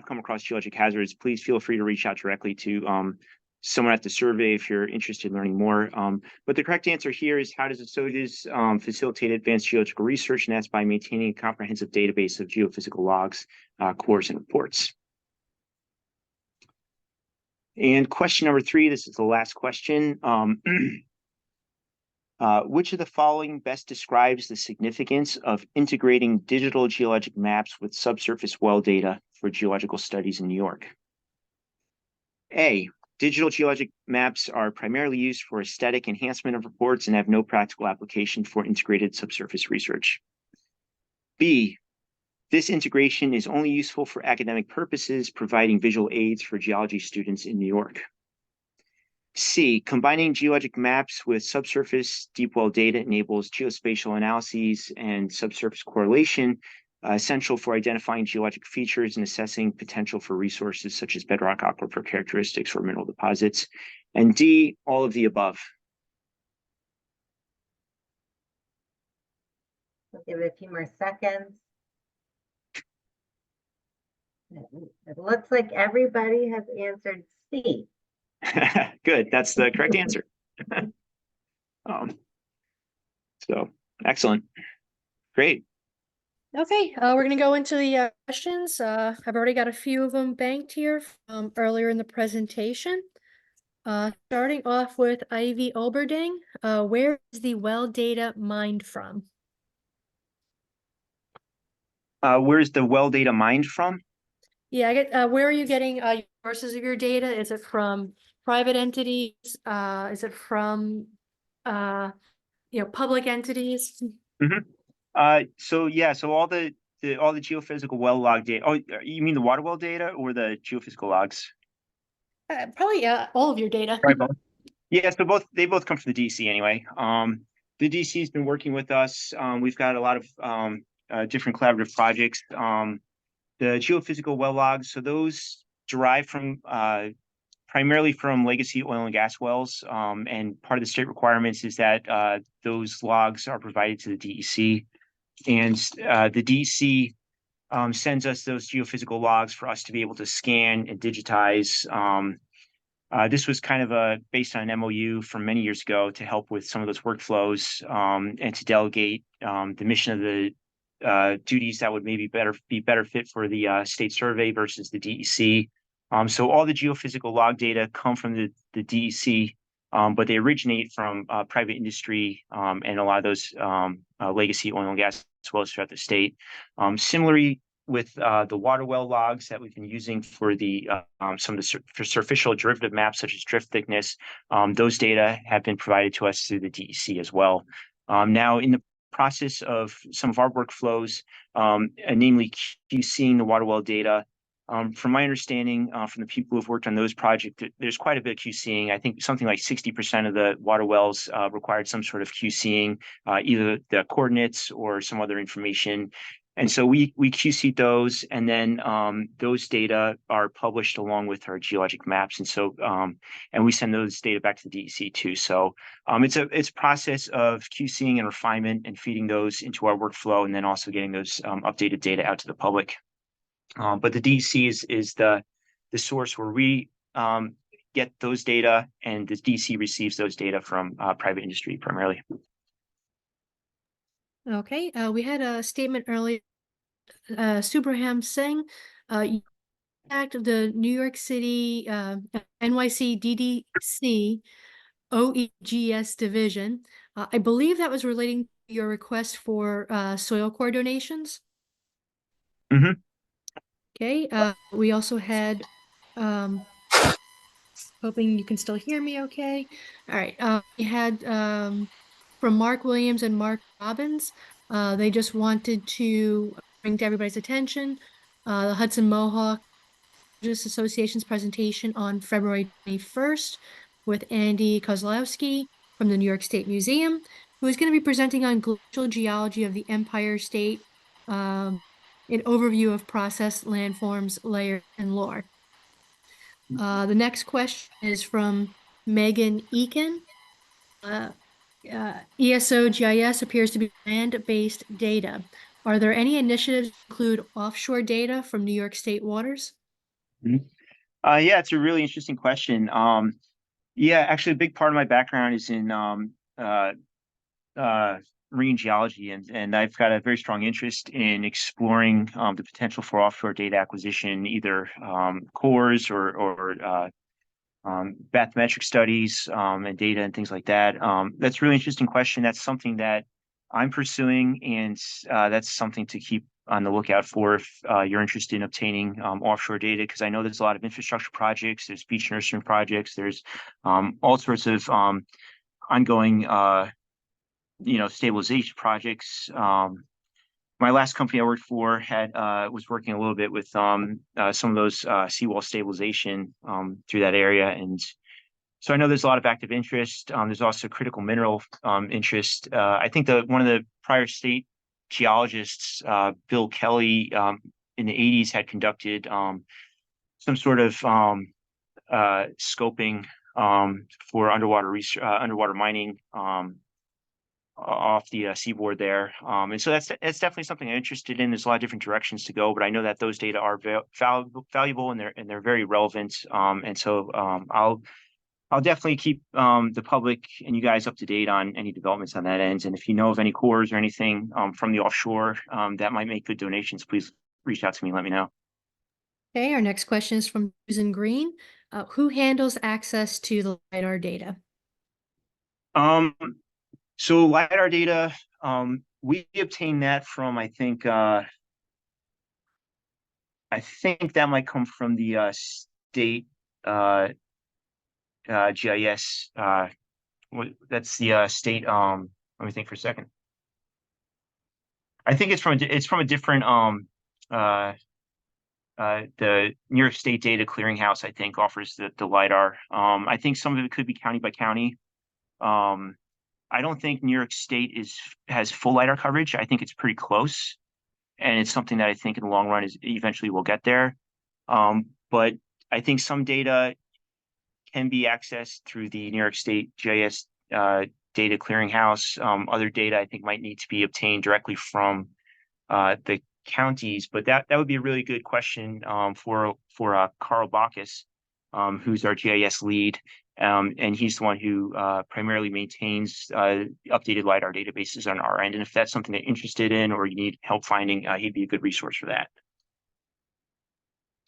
come across geologic hazards, please feel free to reach out directly to someone at the survey if you're interested in learning more. But the correct answer here is, how does ESOGIS facilitate advanced geological research? And that's by maintaining a comprehensive database of geophysical logs, cores, and reports. And question number 3, this is the last question. Which of the following best describes the significance of integrating digital geologic maps with subsurface well data for geological studies in New York? A. Digital geologic maps are primarily used for aesthetic enhancement of reports and have no practical application for integrated subsurface research. B. This integration is only useful for academic purposes, providing visual aids for geology students in New York. C. Combining geologic maps with subsurface deep well data enables geospatial analyses and subsurface correlation, essential for identifying geologic features and assessing potential for resources such as bedrock aquifer characteristics or mineral deposits. And D, all of the above. We'll give it a few more seconds. It looks like everybody has answered C. Good, that's the correct answer. So excellent, great. Okay, we're gonna go into the questions. I've already got a few of them banked here from earlier in the presentation. Starting off with Ivy Oberding, where is the well data mined from? Where's the well data mined from? Yeah, I get. Where are you getting sources of your data? Is it from private entities? Is it from public entities? So all the geophysical well log data. Oh, you mean the water well data or the geophysical logs? Probably all of your data. Right, both. Yeah, so they both come from the DC anyway. The DC has been working with us. We've got a lot of different collaborative projects. The geophysical well logs, so those derive from primarily from legacy oil and gas wells. And part of the state requirements is that those logs are provided to the DEC. And the DEC sends us those geophysical logs for us to be able to scan and digitize. This was kind of based on an MOU from many years ago to help with some of those workflows and to delegate the mission of the duties that would maybe be better fit for the state survey versus the DEC. So all the geophysical log data come from the DEC, but they originate from private industry and a lot of those legacy oil and gas wells throughout the state. Similarly, with the water well logs that we've been using for the some of the superficial derivative maps, such as drift thickness, those data have been provided to us through the DEC as well. Now, in the process of some of our workflows, namely QCing the water well data, from my understanding, from the people who've worked on those projects, there's quite a bit of QCing. I think something like 60% of the water wells required some sort of QCing, either the coordinates or some other information. And so we QC those, and then those data are published along with our geologic maps. And so and we send those data back to the DEC too. So it's a process of QCing and refinement and feeding those into our workflow, and then also getting those updated data out to the public. But the DEC is the source where we get those data, and the DEC receives those data from private industry primarily. Okay, we had a statement earlier. Subraham Singh, act of the New York City NYC DDC OEGS division. I believe that was relating to your request for soil core donations. Mm-hmm. Okay, we also had Hoping you can still hear me okay. All right. We had from Mark Williams and Mark Robbins. They just wanted to bring to everybody's attention the Hudson Mohawk Geologists Association's presentation on February 21st with Andy Kozlowski from the New York State Museum, who is going to be presenting on glacial geology of the Empire State, an overview of process, landforms, layers, and lore. The next question is from Megan Eakin. ESOGIS appears to be land-based data. Are there any initiatives to include offshore data from New York State waters? Yeah, it's a really interesting question. Yeah, actually, a big part of my background is in marine geology, and I've got a very strong interest in exploring the potential for offshore data acquisition, either cores or bathymetric studies and data and things like that. That's a really interesting question. That's something that I'm pursuing, and that's something to keep on the lookout for if you're interested in obtaining offshore data, because I know there's a lot of infrastructure projects, there's beach nurturing projects, there's all sorts of ongoing stabilization projects. My last company I worked for was working a little bit with some of those seawall stabilization through that area, and so I know there's a lot of active interest. There's also critical mineral interest. I think one of the prior state geologists, Bill Kelly, in the 80s had conducted some sort of scoping for underwater mining off the seaboard there. And so that's definitely something I'm interested in. There's a lot of different directions to go, but I know that those data are valuable and they're very relevant. And so I'll definitely keep the public and you guys up to date on any developments on that end. And if you know of any cores or anything from the offshore that might make good donations, please reach out to me and let me know. Okay, our next question is from Susan Green. Who handles access to the LiDAR data? So LiDAR data, we obtain that from, I think that might come from the state GIS. That's the state. Let me think for a second. I think it's from a different the New York State Data Clearinghouse, I think, offers the LiDAR. I think some of it could be county by county. I don't think New York State has full LiDAR coverage. I think it's pretty close, and it's something that I think in the long run is eventually we'll get there. But I think some data can be accessed through the New York State GIS Data Clearinghouse. Other data I think might need to be obtained directly from the counties, but that would be a really good question for Carl Bacchus, who's our GIS lead. And he's the one who primarily maintains updated LiDAR databases on our end. And if that's something that you're interested in or you need help finding, he'd be a good resource for that.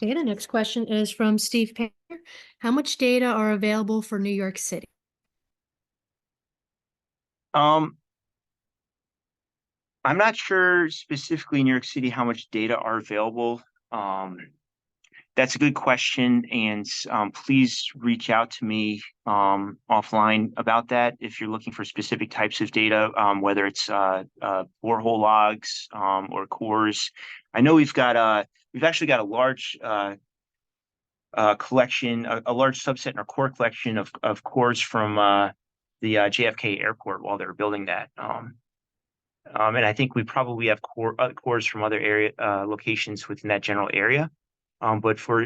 Okay, the next question is from Steve Payer. How much data are available for New York City? I'm not sure specifically in New York City how much data are available. That's a good question, and please reach out to me offline about that if you're looking for specific types of data, whether it's borehole logs or cores. I know we've actually got a large collection, a large subset in our core collection of cores from the JFK Airport while they were building that. And I think we probably have cores from other area locations within that general area. But for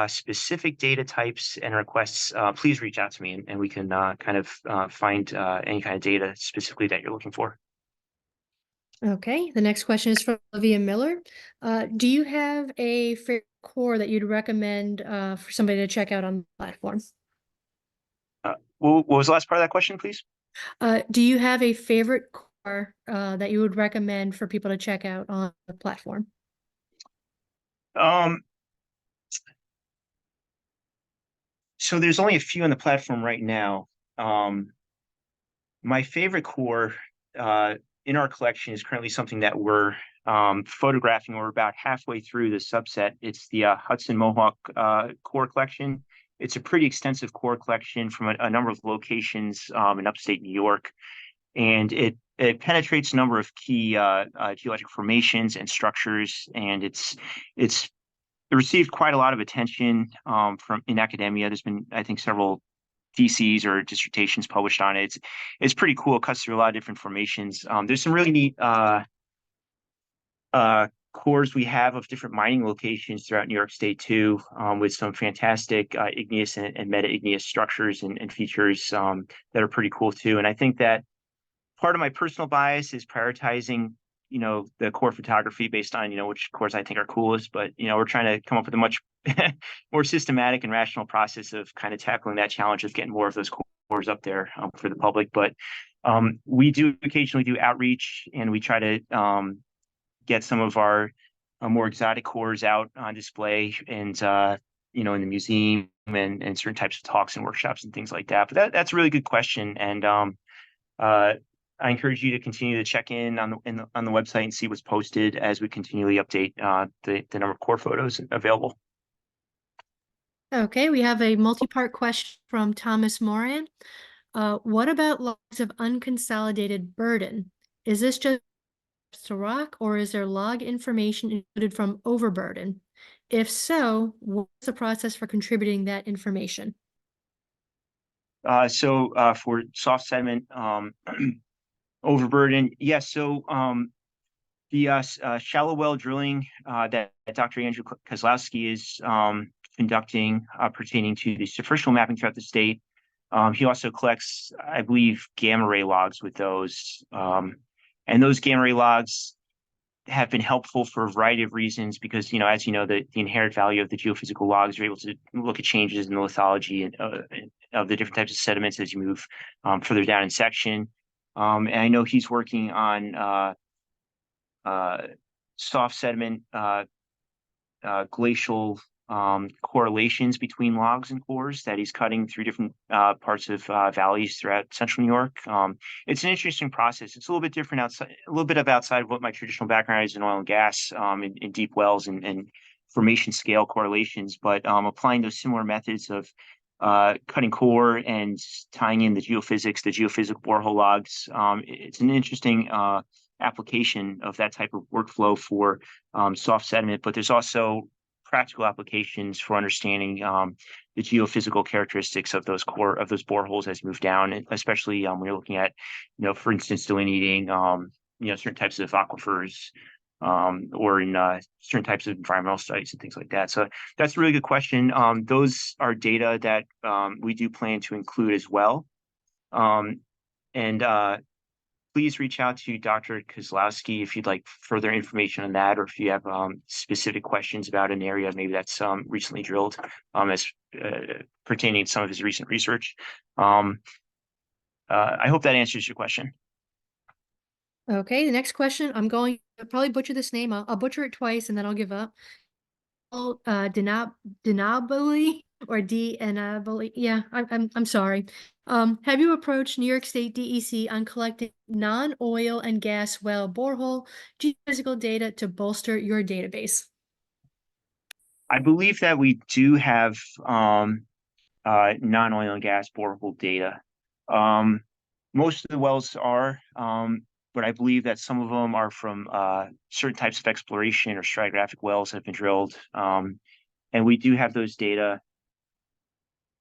specific data types and requests, please reach out to me and we can kind of find any kind of data specifically that you're looking for. Okay, the next question is from Olivia Miller. Do you have a favorite core that you'd recommend for somebody to check out on the platform? What was the last part of that question, please? Do you have a favorite core that you would recommend for people to check out on the platform? So there's only a few on the platform right now. My favorite core in our collection is currently something that we're photographing. We're about halfway through the subset. It's the Hudson Mohawk core collection. it's a pretty extensive core collection from a number of locations in upstate New York, and it penetrates a number of key geologic formations and structures, and it received quite a lot of attention from in academia. There's been, I think, several theses or dissertations published on it. It's pretty cool. It cuts through a lot of different formations. There's some really neat cores we have of different mining locations throughout New York State too, with some fantastic igneous and meta-igneous structures and features that are pretty cool too. And I think that part of my personal bias is prioritizing, the core photography based on, which cores I think are coolest. But, we're trying to come up with a much more systematic and rational process of kind of tackling that challenge of getting more of those cores up there for the public. But we do occasionally do outreach, and we try to get some of our more exotic cores out on display and, in the museum and certain types of talks and workshops and things like that. But that's a really good question. And I encourage you to continue to check in on the website and see what's posted as we continually update the number of core photos available. Okay, we have a multi-part question from Thomas Moran. What about logs of unconsolidated burden? Is this just to rock, or is there log information included from overburden? If so, what's the process for contributing that information? So for soft sediment overburden, yes. So the shallow well drilling that Dr. Andrew Kozlowski is conducting pertaining to the superficial mapping throughout the state. He also collects, I believe, gamma ray logs with those. And those gamma ray logs have been helpful for a variety of reasons because, as you know, the inherent value of the geophysical logs, you're able to look at changes in the lithology and of the different types of sediments as you move further down in section. And I know he's working on soft sediment glacial correlations between logs and cores that he's cutting through different parts of valleys throughout central New York. It's an interesting process. It's a little bit different outside of what my traditional background is in oil and gas, in deep wells and formation scale correlations, but applying those similar methods of cutting core and tying in the geophysics, the geophysical borehole logs. It's an interesting application of that type of workflow for soft sediment, but there's also practical applications for understanding the geophysical characteristics of those boreholes as you move down, and especially when you're looking at, for instance, delineating, certain types of aquifers or in certain types of environmental studies and things like that. So that's a really good question. Those are data that we do plan to include as well. Please reach out to Dr. Kozlowski if you'd like further information on that, or if you have specific questions about an area maybe that's recently drilled as pertaining to some of his recent research. I hope that answers your question. Okay, the next question, I'm going to probably butcher this name. I'll butcher it twice and then I'll give up. Denabili or Denabili. Yeah, I'm sorry. Have you approached New York State DEC on collecting non-oil and gas well borehole geophysical data to bolster your database? I believe that we do have non-oil and gas borehole data. Most of the wells are, but I believe that some of them are from certain types of exploration or stratigraphic wells that have been drilled. And we do have those data.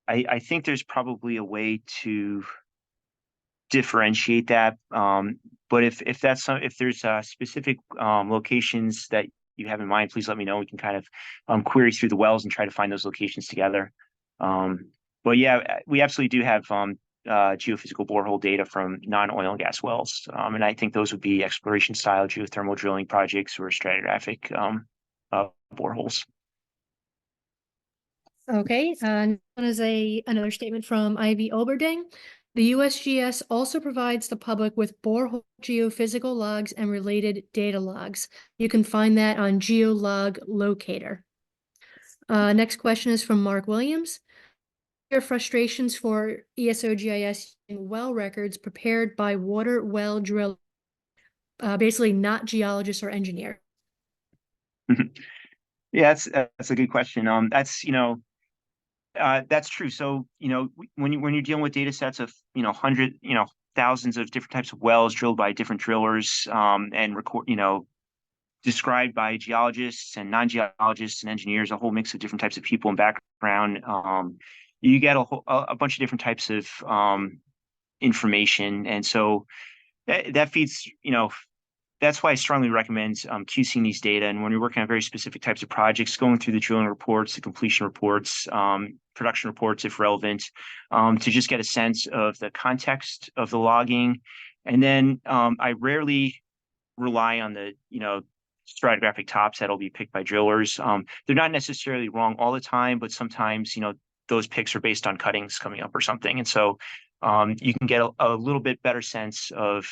I think there's probably a way to differentiate that. But if there's specific locations that you have in mind, please let me know. We can kind of query through the wells and try to find those locations together. But yeah, we absolutely do have geophysical borehole data from non-oil and gas wells. And I think those would be exploration style geothermal drilling projects or stratigraphic boreholes. Okay, one is another statement from Ivy Oberding. The USGS also provides the public with borehole geophysical logs and related data logs. You can find that on Geolog Locator. Next question is from Mark Williams. Your frustrations for ESOGIS in well records prepared by water well drill, basically not geologists or engineers. Yeah, that's a good question. That's That's true. So, when you're dealing with data sets of, thousands of different types of wells drilled by different drillers, and described by geologists and non-geologists and engineers, a whole mix of different types of people and background, you get a bunch of different types of information. And so that feeds, that's why I strongly recommend QCing these data. And when you're working on very specific types of projects, going through the drilling reports, the completion reports, production reports, if relevant, to just get a sense of the context of the logging. And then I rarely rely on the, stratigraphic tops that'll be picked by drillers. They're not necessarily wrong all the time, but sometimes, those picks are based on cuttings coming up or something. And so you can get a little bit better sense of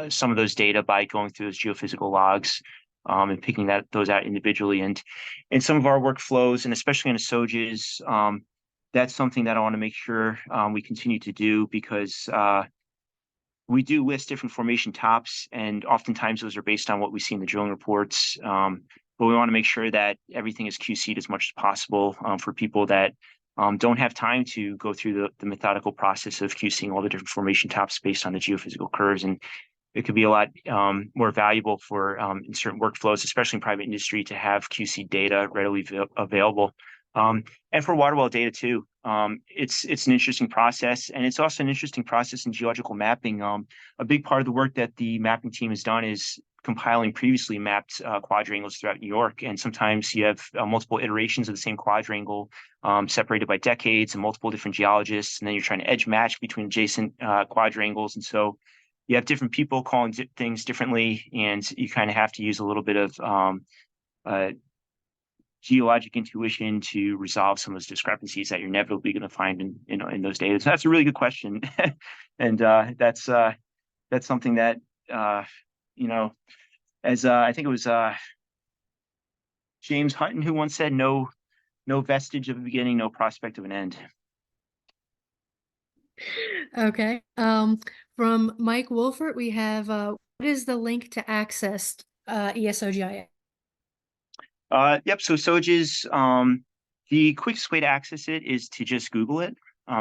some of those data by going through those geophysical logs, and picking those out individually. And in some of our workflows, and especially in ESOGIS, that's something that I want to make sure we continue to do, because we do list different formation tops, and oftentimes those are based on what we see in the drilling reports. But we want to make sure that everything is QC'd as much as possible for people that don't have time to go through the methodical process of QCing all the different formation tops based on the geophysical curves. And it could be a lot more valuable for in certain workflows, especially in private industry, to have QC data readily available. And for water well data too, it's an interesting process, and it's also an interesting process in geological mapping. A big part of the work that the mapping team has done is compiling previously mapped quadrangles throughout New York, and sometimes you have multiple iterations of the same quadrangle, separated by decades and multiple different geologists, and then you're trying to edge match between adjacent quadrangles, and so you have different people calling things differently, and you kind of have to use a little bit of geologic intuition to resolve some of those discrepancies that you're inevitably going to find in those data. So that's a really good question, and that's something that as I think it was James Hutton who once said, "No vestige of a beginning, no prospect of an end." Okay. From Mike Wolfert, we have what is the link to access ESOGIS? Yep. So ESOGIS, the quickest way to access it is to just Google it.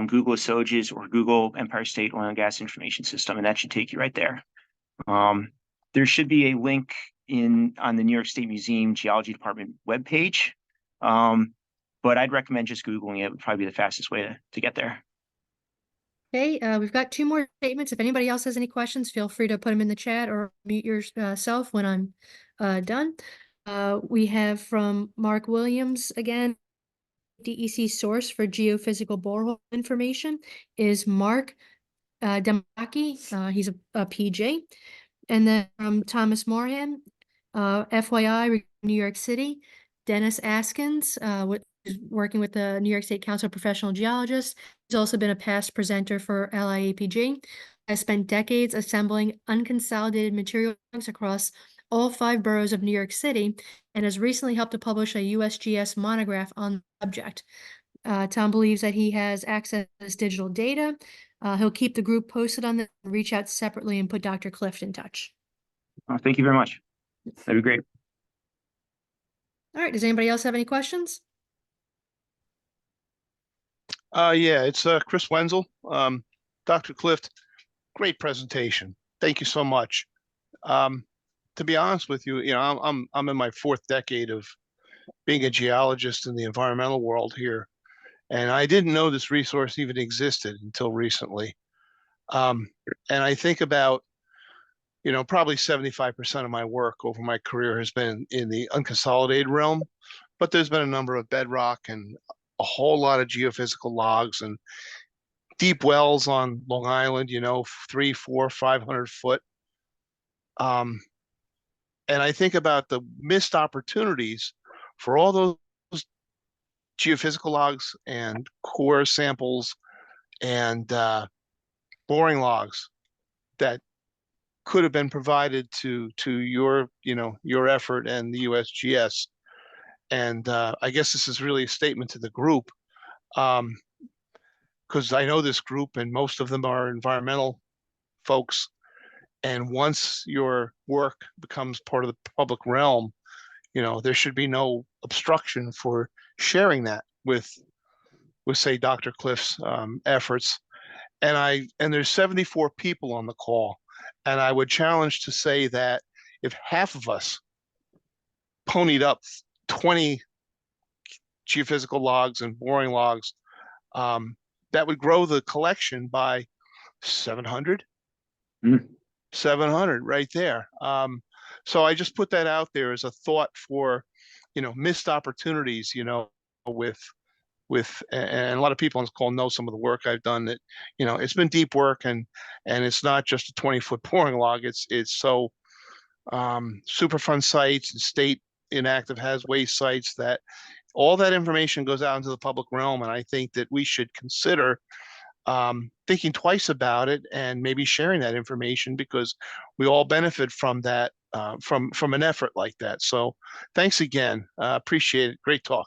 Google ESOGIS or Google Empire State Oil and Gas Information System, and that should take you right there. There should be a link on the New York State Museum Geology Department webpage, but I'd recommend just Googling it. It would probably be the fastest way to get there. Okay, we've got two more statements. If anybody else has any questions, feel free to put them in the chat or mute yourself when I'm done. We have from Mark Williams again. DEC source for geophysical borehole information is Mark Demaki. He's a PJ. And then from Thomas Moorhan, FYI, New York City, Dennis Askins, working with the New York State Council of Professional Geologists. He's also been a past presenter for LIAPG. Has spent decades assembling unconsolidated materials across all 5 boroughs of New York City, and has recently helped to publish a USGS monograph on the subject. Tom believes that he has access to this digital data. He'll keep the group posted on this, reach out separately, and put Dr. Clift in touch. Thank you very much. That'd be great. All right, does anybody else have any questions? Yeah, it's Chris Wenzel. Dr. Clift, great presentation. Thank you so much. To be honest with you, I'm in my 4th decade of being a geologist in the environmental world here, and I didn't know this resource even existed until recently. And I think about, probably 75% of my work over my career has been in the unconsolidated realm, but there's been a number of bedrock and a whole lot of geophysical logs and deep wells on Long Island, 300, 400, 500 foot. And I think about the missed opportunities for all those geophysical logs and core samples and boring logs that could have been provided to your effort and the USGS. And I guess this is really a statement to the group, because I know this group and most of them are environmental folks. And once your work becomes part of the public realm, there should be no obstruction for sharing that with say Dr. Clift's efforts. And there's 74 people on the call. And I would challenge to say that if half of us ponied up 20 geophysical logs and boring logs, that would grow the collection by 700. 700 right there. So I just put that out there as a thought for, missed opportunities, and a lot of people on this call know some of the work I've done that, it's been deep work, and it's not just a 20-foot boring log. It's so Superfund sites and state inactive has waste sites, that all that information goes out into the public realm. And I think that we should consider thinking twice about it and maybe sharing that information, because we all benefit from that, from an effort like that. So thanks again. Appreciate it. Great talk.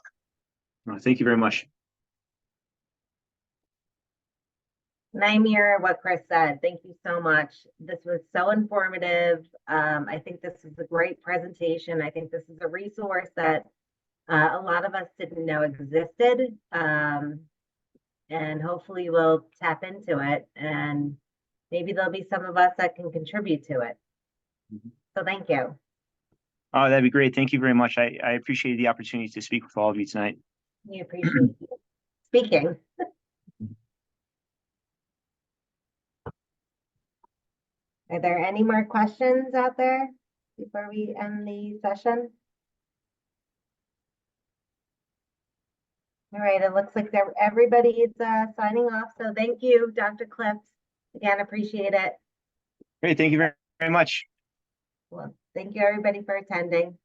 Thank you very much. And I mirror what Chris said. Thank you so much. This was so informative. I think this is a great presentation. I think this is a resource that a lot of us didn't know existed. And hopefully we'll tap into it, and maybe there'll be some of us that can contribute to it. So thank you. Oh, that'd be great. Thank you very much. I appreciate the opportunity to speak with all of you tonight. We appreciate you speaking. Are there any more questions out there before we end the session? All right, it looks like everybody is signing off. So thank you, Dr. Clift. Again, appreciate it. Great. Thank you very, very much. Well, thank you everybody for attending.